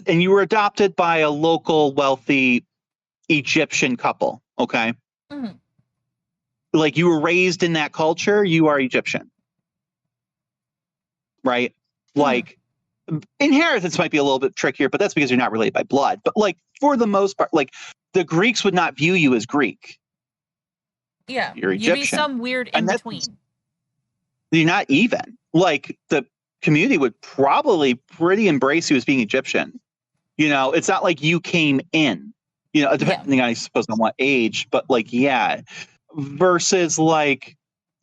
you were adopted by a local wealthy Egyptian couple, okay? Mm-hmm. Like you were raised in that culture, you are Egyptian, right? Mm-hmm. Like inheritance might be a little bit trickier, but that's because you're not related by blood. But like for the most part, like the Greeks would not view you as Greek. Yeah, You're you'd be Egyptian. some weird in And that's between. you're not even. Like the community would probably pretty embrace you as being Egyptian. It's not like you came in, Yeah, depending I suppose on what age, but like yeah. Versus like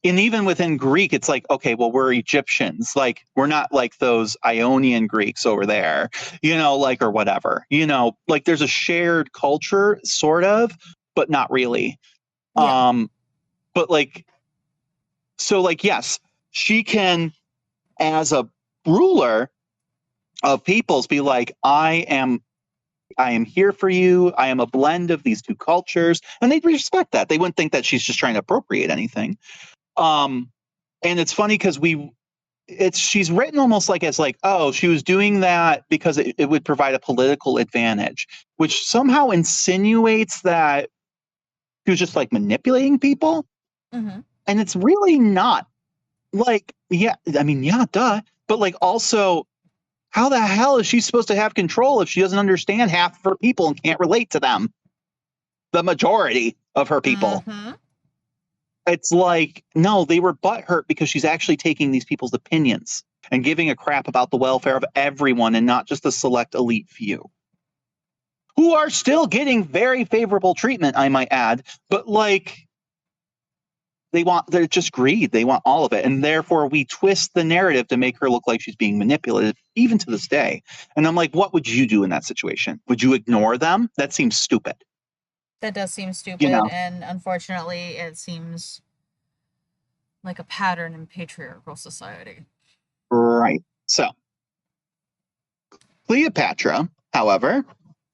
and even within Greek, it's like, okay, well, we're Egyptians. Like, we're not like those Ionian Greeks over there, like, or whatever, like there's a shared culture, sort of, but not really. yeah, But like, so like, yes, she can, as a ruler of peoples, be like, I am here for you. I am a blend of these two cultures. And they'd respect that. They wouldn't think that she's just trying to appropriate anything. And it's funny because she's written almost like as like, oh, she was doing that because it would provide a political advantage, which somehow insinuates that she was just like manipulating people. mm-hmm. And it's really not. Like, yeah, I mean, yeah, duh. But like also, how the hell is she supposed to have control if she doesn't understand half of her people and can't relate to them? The majority of her people. Mm-hmm. It's like, no, they were butthurt because she's actually taking these people's opinions and giving a crap about the welfare of everyone and not just a select elite few who are still getting very favorable treatment, I might add. But like, they're just greed. They want all of it. And therefore we twist the narrative to make her look like she's being manipulated, even to this day. And I'm like, what would you do in that situation? Would you ignore them? That seems stupid. That does seem You stupid, know? and unfortunately, it seems Like a pattern in patriarchal society. Right. So, Cleopatra, however,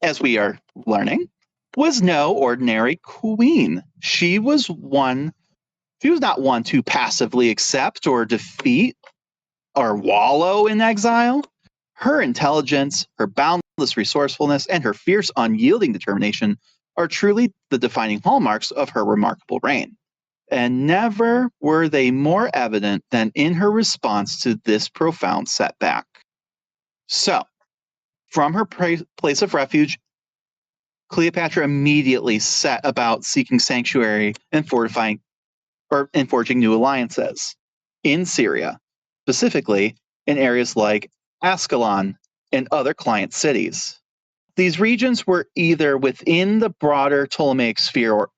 as we are learning, was no ordinary queen. She was not one to passively accept or defeat or wallow in exile. Her intelligence, her boundless resourcefulness, and her fierce, unyielding determination are truly the defining hallmarks of her remarkable reign. And never were they more evident than in her response to this profound setback. So, from her place of refuge, Cleopatra immediately set about seeking sanctuary and forging new alliances in Syria, specifically in areas like Ascalon and other client cities. These regions were either within the broader Ptolemaic sphere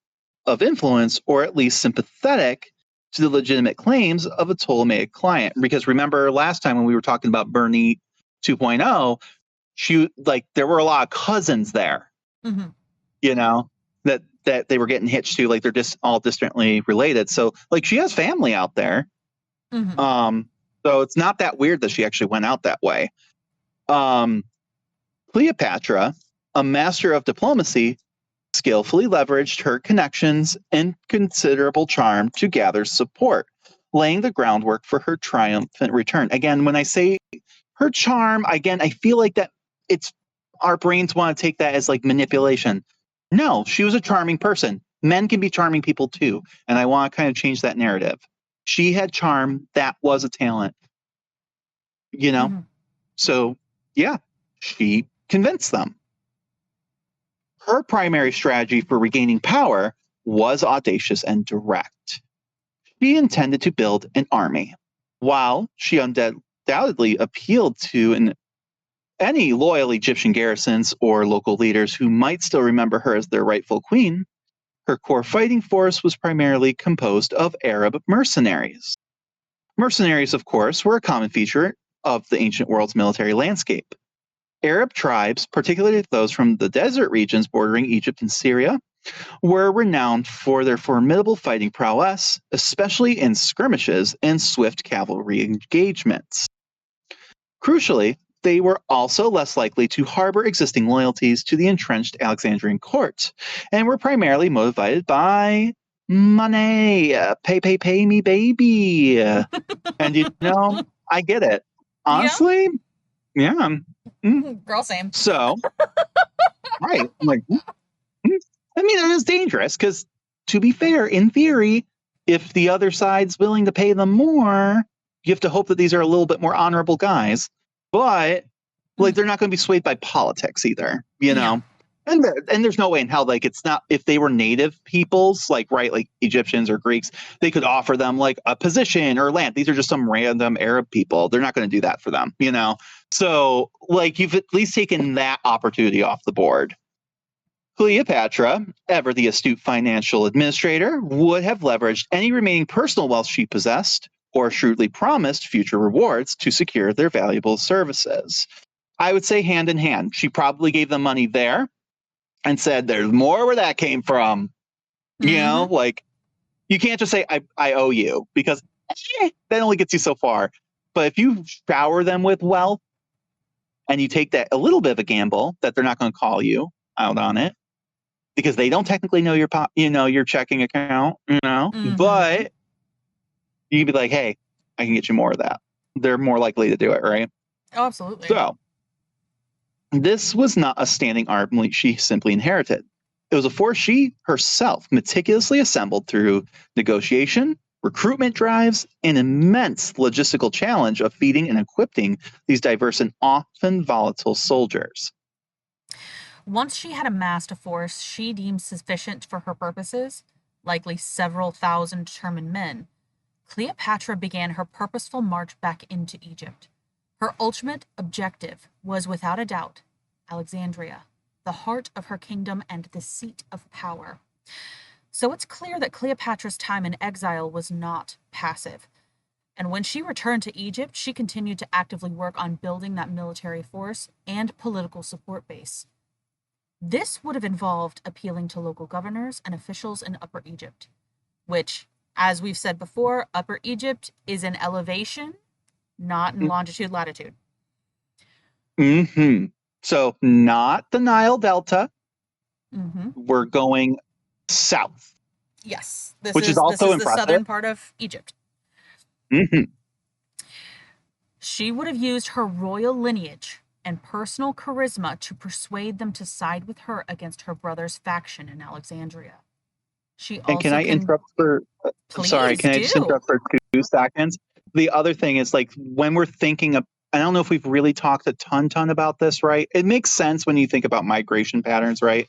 of influence or at least sympathetic to the legitimate claims of a Ptolemaic client. Because remember last time when we were talking about Bernie 2.0, there were a lot of cousins there, Mm-hmm. you know, that they were getting hitched to, like they're just all distantly related. So like she has family out there. Mm-hmm. So it's not that weird that she actually went out that way. Cleopatra, a master of diplomacy, skillfully leveraged her connections and considerable charm to gather support, laying the groundwork for her triumphant return. Again, when I say her charm, again, I feel like that it's our brains want to take that as like manipulation. No, she was a charming person. Men can be charming people too. And I want to kind of change that narrative. She had charm. That was a talent, you know? Mm-hmm. So, yeah, she convinced them. Her primary strategy for regaining power was audacious and direct. She intended to build an army. While she undoubtedly appealed to any loyal Egyptian garrisons or local leaders who might still remember her as their rightful queen, her core fighting force was primarily composed of Arab mercenaries. Mercenaries, of course, were a common feature of the ancient world's military landscape. Arab tribes, particularly those from the desert regions bordering Egypt and Syria, were renowned for their formidable fighting prowess, especially in skirmishes and swift cavalry engagements. Crucially, they were also less likely to harbor existing loyalties to the entrenched Alexandrian court, and were primarily motivated by money. Pay me, baby. And I get it. Yeah. Honestly, yeah. Girl, same. So, right. I'm like, I mean, it is dangerous because, to be fair, in theory, if the other side's willing to pay them more, you have to hope that these are a little bit more honorable guys. But like, they're not going to be swayed by politics either, Yeah. And there's no way in hell, like, it's not, if they were native peoples, like, right, like Egyptians or Greeks, they could offer them like a position or land. These are just some random Arab people. They're not going to do that for them, So, like, you've at least taken that opportunity off the board. Cleopatra, ever the astute financial administrator, would have leveraged any remaining personal wealth she possessed or shrewdly promised future rewards to secure their valuable services. I would say hand in hand. She probably gave them money there and said, there's more where that came from. Mm-hmm. Like, you can't just say, I owe you, because that only gets you so far. But if you shower them with wealth and you take that a little bit of a gamble that they're not going to call you out on it, because they don't technically know your checking account, Mm-hmm. but you can be like, hey, I can get you more of that. They're more likely to do it, right? Oh, absolutely. So this was not a standing army she simply inherited. It was a force she herself meticulously assembled through negotiation, recruitment drives, and immense logistical challenge of feeding and equipping these diverse and often volatile soldiers. Once she had amassed a force she deemed sufficient for her purposes, likely several thousand determined men, Cleopatra began her purposeful march back into Egypt. Her ultimate objective was, without a doubt, Alexandria, the heart of her kingdom and the seat of power. So it's clear that Cleopatra's time in exile was not passive. And when she returned to Egypt, she continued to actively work on building that military force and political support base. This would have involved appealing to local governors and officials in Upper Egypt, which, As we've said before, Upper Egypt is in elevation, not in longitude, latitude. Mm-hmm. So not the Nile Delta. Mm-hmm. We're going south, Yes, which is this also is the impressive. southern part of Egypt. Mm-hmm. She would have used her royal lineage and personal charisma to persuade them to side with her against her brother's faction in Alexandria. She And can also I can, interrupt for, sorry, please can I just do. interrupt for 2 seconds? The other thing is like when we're thinking of, I don't know if we've really talked a ton about this, right? It makes sense when you think about migration patterns, right?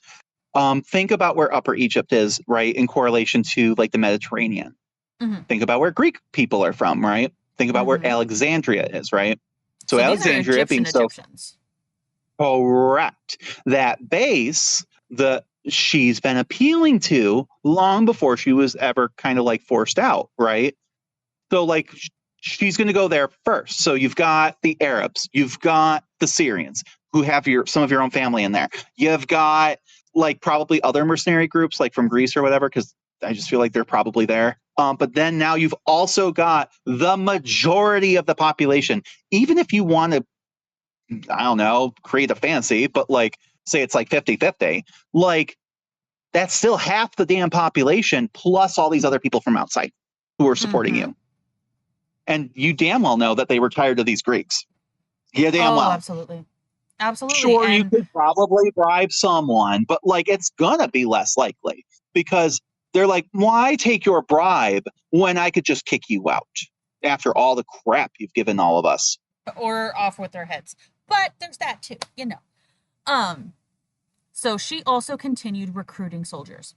Think about where Upper Egypt is, right, in correlation to like the Mediterranean. Mm-hmm. Think about where Greek people are from, right? Think about where Mm-hmm. Alexandria is, right? So So these are Alexandria Egyptian being so Egyptians. correct, that base, she's been appealing to long before she was ever kind of like forced out, right? So like she's going to go there first. So you've got the Arabs, you've got the Syrians who have some of your own family in there. You've got like probably other mercenary groups like from Greece or whatever, because I just feel like they're probably there. But then now you've also got the majority of the population. Even if you want to, I don't know, create a fantasy, but like say it's like 50-50, like that's still half the damn population plus all these other people from outside who are supporting Mm-hmm. you. And you damn well know that they were tired of these Greeks. Yeah, damn Oh, well. absolutely. Absolutely. Sure, you And could probably bribe someone, but like it's gonna be less likely because they're like, why take your bribe when I could just kick you out after all the crap you've given all of us? or off with their heads. But there's that too, you know. Um, so she also continued recruiting soldiers.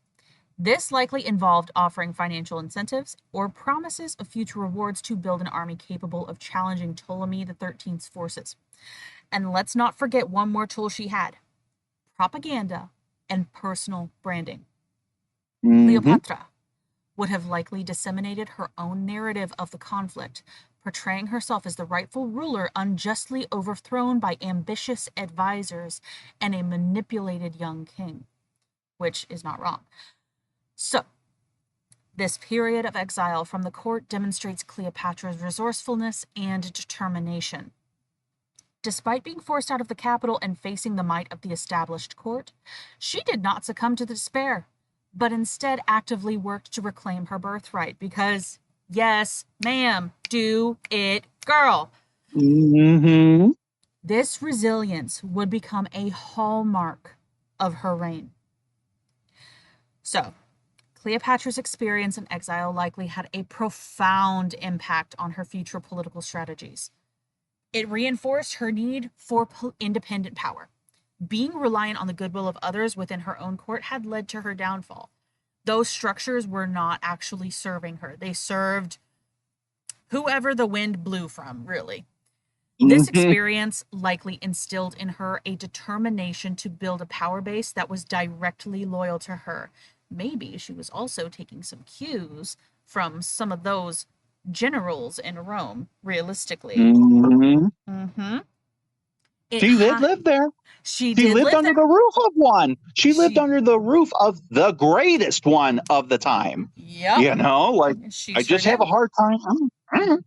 This likely involved offering financial incentives or promises of future rewards to build an army capable of challenging Ptolemy XIII's forces. And let's not forget one more tool she had: propaganda and personal branding. Mm-hmm. Cleopatra would have likely disseminated her own narrative of the conflict, portraying herself as the rightful ruler unjustly overthrown by ambitious advisors and a manipulated young king, which is not wrong. So, this period of exile from the court demonstrates Cleopatra's resourcefulness and determination. Despite being forced out of the capital and facing the might of the established court, she did not succumb to the despair, but instead actively worked to reclaim her birthright because, yes, ma'am, do it, girl. Mm-hmm. This resilience would become a hallmark of her reign. So, Cleopatra's experience in exile likely had a profound impact on her future political strategies. It reinforced her need for independent power. Being reliant on the goodwill of others within her own court had led to her downfall. Those structures were not actually serving her. They served whoever the wind blew from, really. This Mm-hmm. experience likely instilled in her a determination to build a power base that was directly loyal to her. Maybe she was also taking some cues from some of those generals in Rome, realistically. Mm-hmm. Mm-hmm. It She did ha- live there. she She did lived live under the there. roof of one. She lived She, under the roof of the greatest one of the time. yep, You know, like she I sure just have a did. hard time.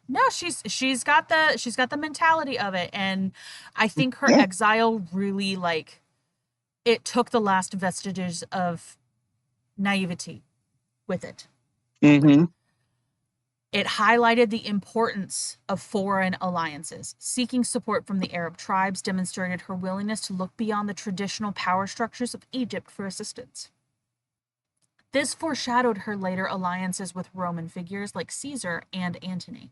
No, she's got the mentality of it, and I think her Yeah. exile really like it took the last vestiges of naivety with it. Mm-hmm. It highlighted the importance of foreign alliances. Seeking support from the Arab tribes demonstrated her willingness to look beyond the traditional power structures of Egypt for assistance. This foreshadowed her later alliances with Roman figures like Caesar and Antony.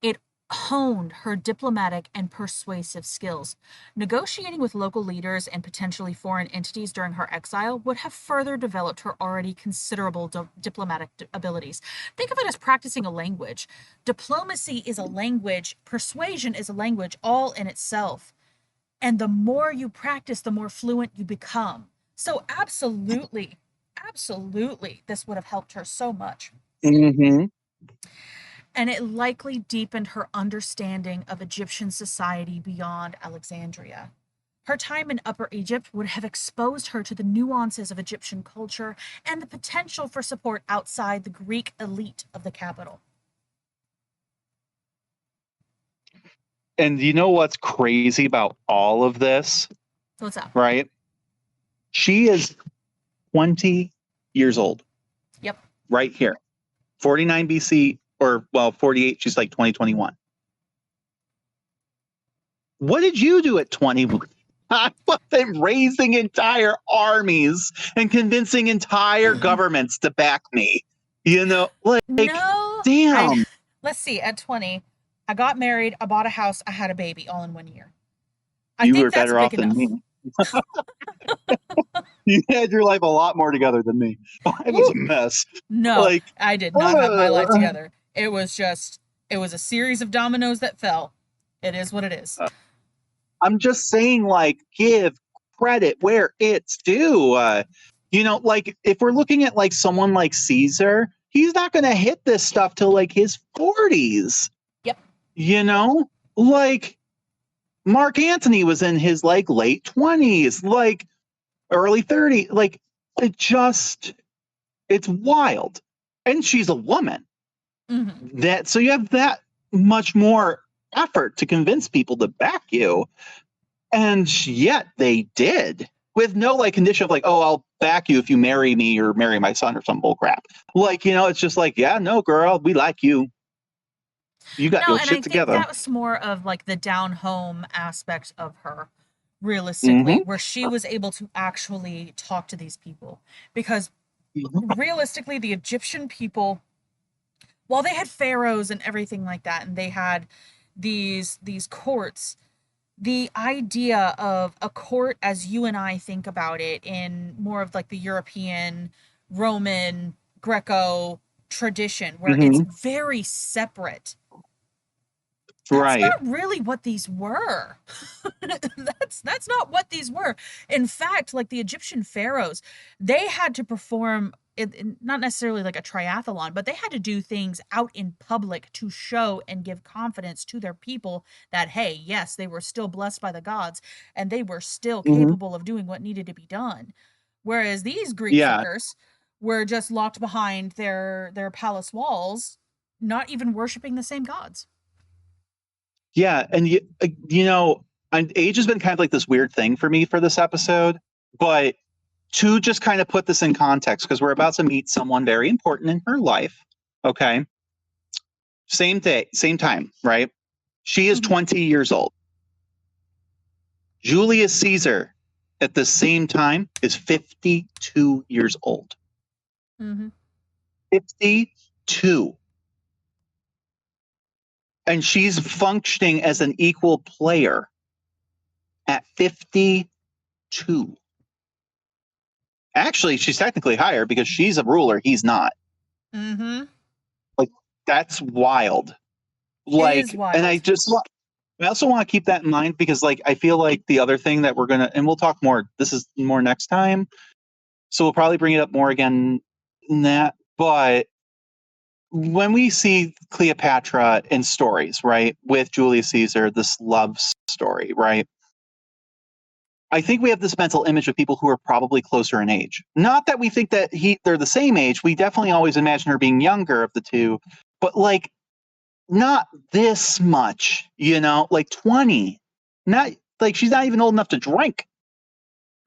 It honed her diplomatic and persuasive skills. Negotiating with local leaders and potentially foreign entities during her exile would have further developed her already considerable diplomatic abilities. Think of it as practicing a language. Diplomacy is a language, persuasion is a language all in itself. And the more you practice, the more fluent you become. So, absolutely, absolutely, this would have helped her so much. Mm-hmm. And it likely deepened her understanding of Egyptian society beyond Alexandria. Her time in Upper Egypt would have exposed her to the nuances of Egyptian culture and the potential for support outside the Greek elite of the capital. And you know what's crazy about all of this, So what's up? right? She is 20 years old. Yep. Right here. 49 BC, or, well, 48, she's like 2021. What did you do at 21? I wasn't raising entire armies and convincing entire governments to back me. You know, No, damn. let's see, at 20, I got married, I bought a house, I had a baby all in 1 year. I You think were that's better big off than enough. me. You had your life a lot more together than me. I was a mess. No, Like, I did not have my life together. It was a series of dominoes that fell. It is what it is. I'm just saying, like, give credit where it's due. You know, like, if we're looking at like someone like Caesar, he's not going to hit this stuff till like his 40s. Yep. You know, like Mark Antony was in his like late 20s, like early 30s. Like, it's wild. And she's a woman. Mm-hmm. So you have that much more effort to convince people to back you. And yet they did, with no like condition of like, oh, I'll back you if you marry me or marry my son or some bull crap. Like, you know, it's just like, yeah, no, girl, we like you. You got No, your and I shit think together. that was more of like the down home aspect of her, realistically, Mm-hmm. where she was able to actually talk to these people. Because Mm-hmm. realistically, the Egyptian people, while they had pharaohs and everything like that, and they had these courts, the idea of a court as you and I think about it in more of like the European, Roman, Greco tradition, where it's Mm-hmm. very separate, that's Right. not really what these were. That's not what these were. In fact, like the Egyptian pharaohs, they had to perform not necessarily like a triathlon, but they had to do things out in public to show and give confidence to their people that, hey, yes, they were still blessed by the gods and they were still Mm-hmm. capable of doing what needed to be done. Whereas these Greek Yeah. fuckers were just locked behind their palace walls, not even worshiping the same gods. Yeah. And you know, age has been kind of like this weird thing for me for this episode, but to just kind of put this in context, because we're about to meet someone very important in her life. Okay. Same day, same time, right? She is Mm-hmm. 20 years old. Julius Caesar at the same time is 52 years old. Mm-hmm. 52. And she's functioning as an equal player at 52. Actually, she's technically higher because she's a ruler, he's not. Mm-hmm. Like, that's wild. It is Like, and wild. I also want to keep that in mind because, like, I feel like the other thing that we're gonna, and we'll talk more. This is more next time, so we'll probably bring it up more again in that. But when we see Cleopatra in stories, right, with Julius Caesar, this love story, right, I think we have this mental image of people who are probably closer in age. Not that we think that they're the same age. We definitely always imagine her being younger of the two, but like not this much, you know, like 20. Not like she's not even old enough to drink.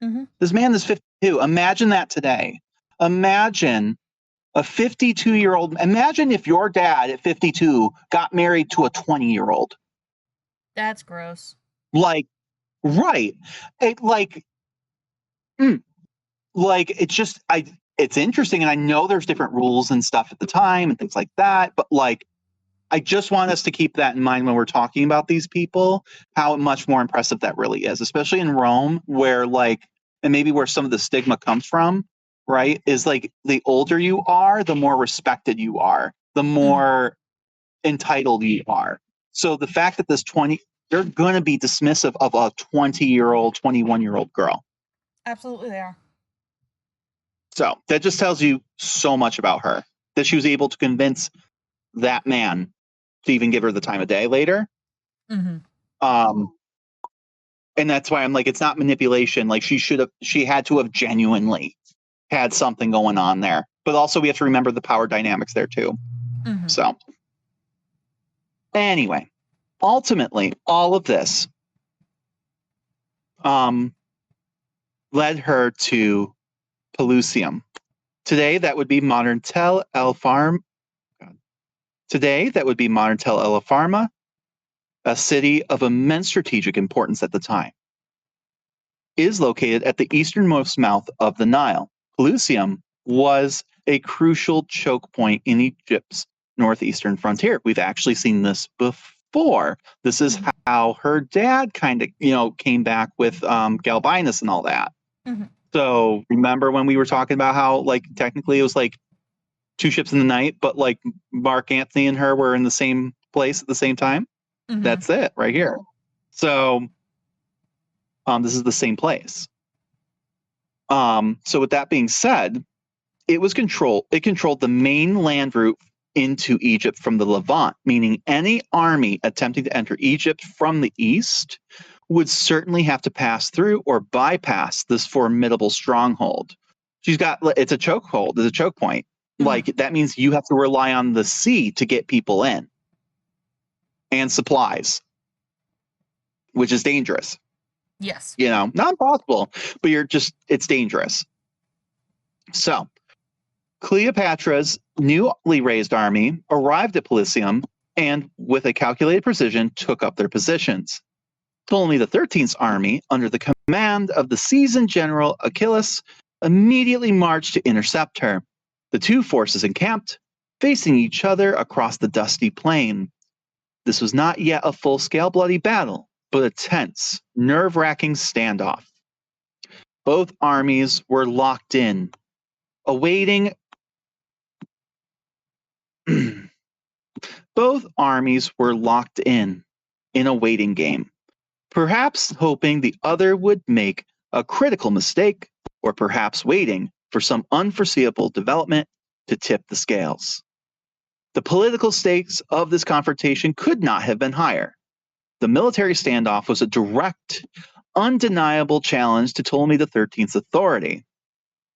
Mm-hmm. This man is 52. Imagine that today. Imagine a 52-year-old. Imagine if your dad at 52 got married to a 20-year-old. That's gross. Like, right. It, like it's just it's interesting, and I know there's different rules and stuff at the time and things like that, but like I just want us to keep that in mind when we're talking about these people, how much more impressive that really is, especially in Rome, where like, and maybe where some of the stigma comes from, right? Is like the older you are, the more respected you are, the Mm-hmm. more entitled you are. So the fact that they're going to be dismissive of a 20-year-old, 21-year-old girl. Absolutely, they are. So that just tells you so much about her, that she was able to convince that man to even give her the time of day later. Mm-hmm. Um, And that's why I'm like, it's not manipulation. Like she had to have genuinely had something going on there. But also we have to remember the power dynamics there too. Mm-hmm. So anyway, ultimately, all of this led her to Pelusium. Today, that would be modern Tel El Farm. Today, that would be modern Tel El Farma, a city of immense strategic importance at the time. Is located at the easternmost mouth of the Nile. Pelusium was a crucial choke point in Egypt's northeastern frontier. We've actually seen this before. This is how her dad kind of, came back with Galvinus and all that. Mm-hmm. So remember when we were talking about how, like, technically it was like two ships in the night, but like Mark Antony and her were in the same place at the same time? Mm-hmm. That's it right here. So this is the same place. So with that being said, it controlled the main land route into Egypt from the Levant, meaning any army attempting to enter Egypt from the east would certainly have to pass through or bypass this formidable stronghold. It's a chokehold, it's a choke point. Mm-hmm. Like, that means you have to rely on the sea to get people in and supplies, which is dangerous. Yes. Not impossible, but it's dangerous. So Cleopatra's newly raised army arrived at Pelusium and, with a calculated precision, took up their positions. Ptolemy XIII's army, under the command of the seasoned general Achilles, immediately marched to intercept her. The two forces encamped, facing each other across the dusty plain. This was not yet a full-scale bloody battle, but a tense, nerve-wracking standoff. Both armies were locked in, awaiting Both armies were locked in a waiting game, perhaps hoping the other would make a critical mistake, or perhaps waiting for some unforeseeable development to tip the scales. The political stakes of this confrontation could not have been higher. The military standoff was a direct, undeniable challenge to Ptolemy XIII's authority.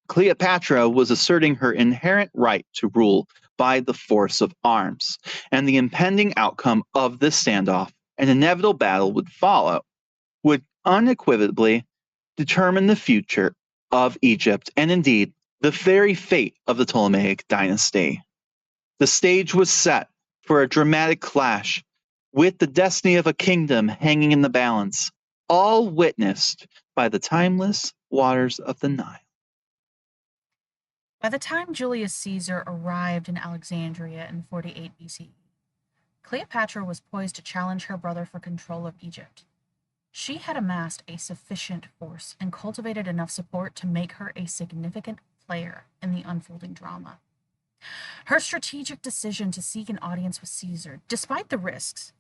Cleopatra was asserting her inherent right to rule by the force of arms, and the impending outcome of this standoff, an inevitable battle would follow, would unequivocally determine the future of Egypt and indeed the very fate of the Ptolemaic dynasty. The stage was set for a dramatic clash, with the destiny of a kingdom hanging in the balance, all witnessed by the timeless waters of the Nile. By the time Julius Caesar arrived in Alexandria in 48 BCE, Cleopatra was poised to challenge her brother for control of Egypt. She had amassed a sufficient force and cultivated enough support to make her a significant player in the unfolding drama. Her strategic decision to seek an audience with Caesar, despite the risks,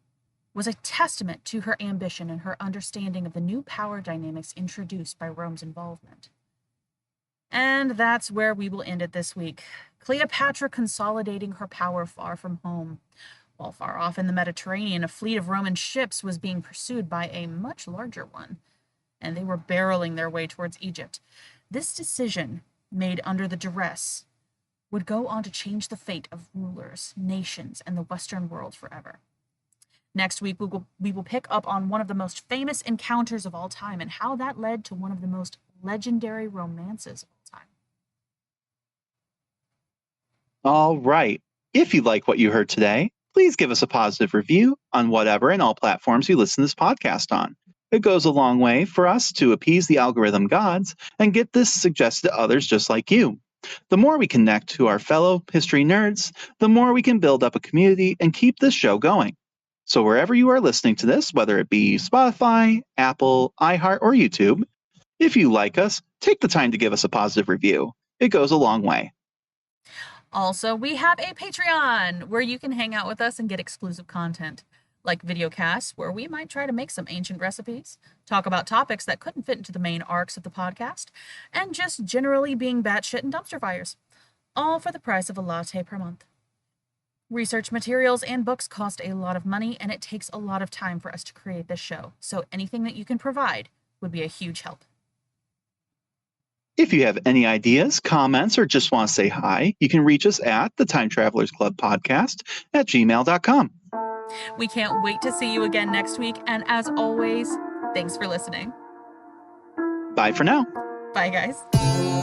was a testament to her ambition and her understanding of the new power dynamics introduced by Rome's involvement. And that's where we will end it this week. Cleopatra consolidating her power far from home. While far off in the Mediterranean, a fleet of Roman ships was being pursued by a much larger one, and they were barreling their way towards Egypt. This decision, made under the duress, would go on to change the fate of rulers, nations, and the Western world forever. Next week, we will pick up on one of the most famous encounters of all time and how that led to one of the most legendary romances of all time. All right. If you like what you heard today, please give us a positive review on whatever and all platforms you listen to this podcast on. It goes a long way for us to appease the algorithm gods and get this suggested to others just like you. The more we connect to our fellow history nerds, the more we can build up a community and keep this show going. So wherever you are listening to this, whether it be Spotify, Apple, iHeart, or YouTube, if you like us, take the time to give us a positive review. It goes a long way. Also, we have a Patreon where you can hang out with us and get exclusive content, like video casts where we might try to make some ancient recipes, talk about topics that couldn't fit into the main arcs of the podcast, and just generally being batshit and dumpster fires. All for the price of a latte per month. Research materials and books cost a lot of money, and it takes a lot of time for us to create this show, so anything that you can provide would be a huge help. If you have any ideas, comments, or just want to say hi, you can reach us at the Time Travelers Club podcast at gmail.com. We can't wait to see you again next week, and as always, thanks for listening. Bye for now. Bye, guys.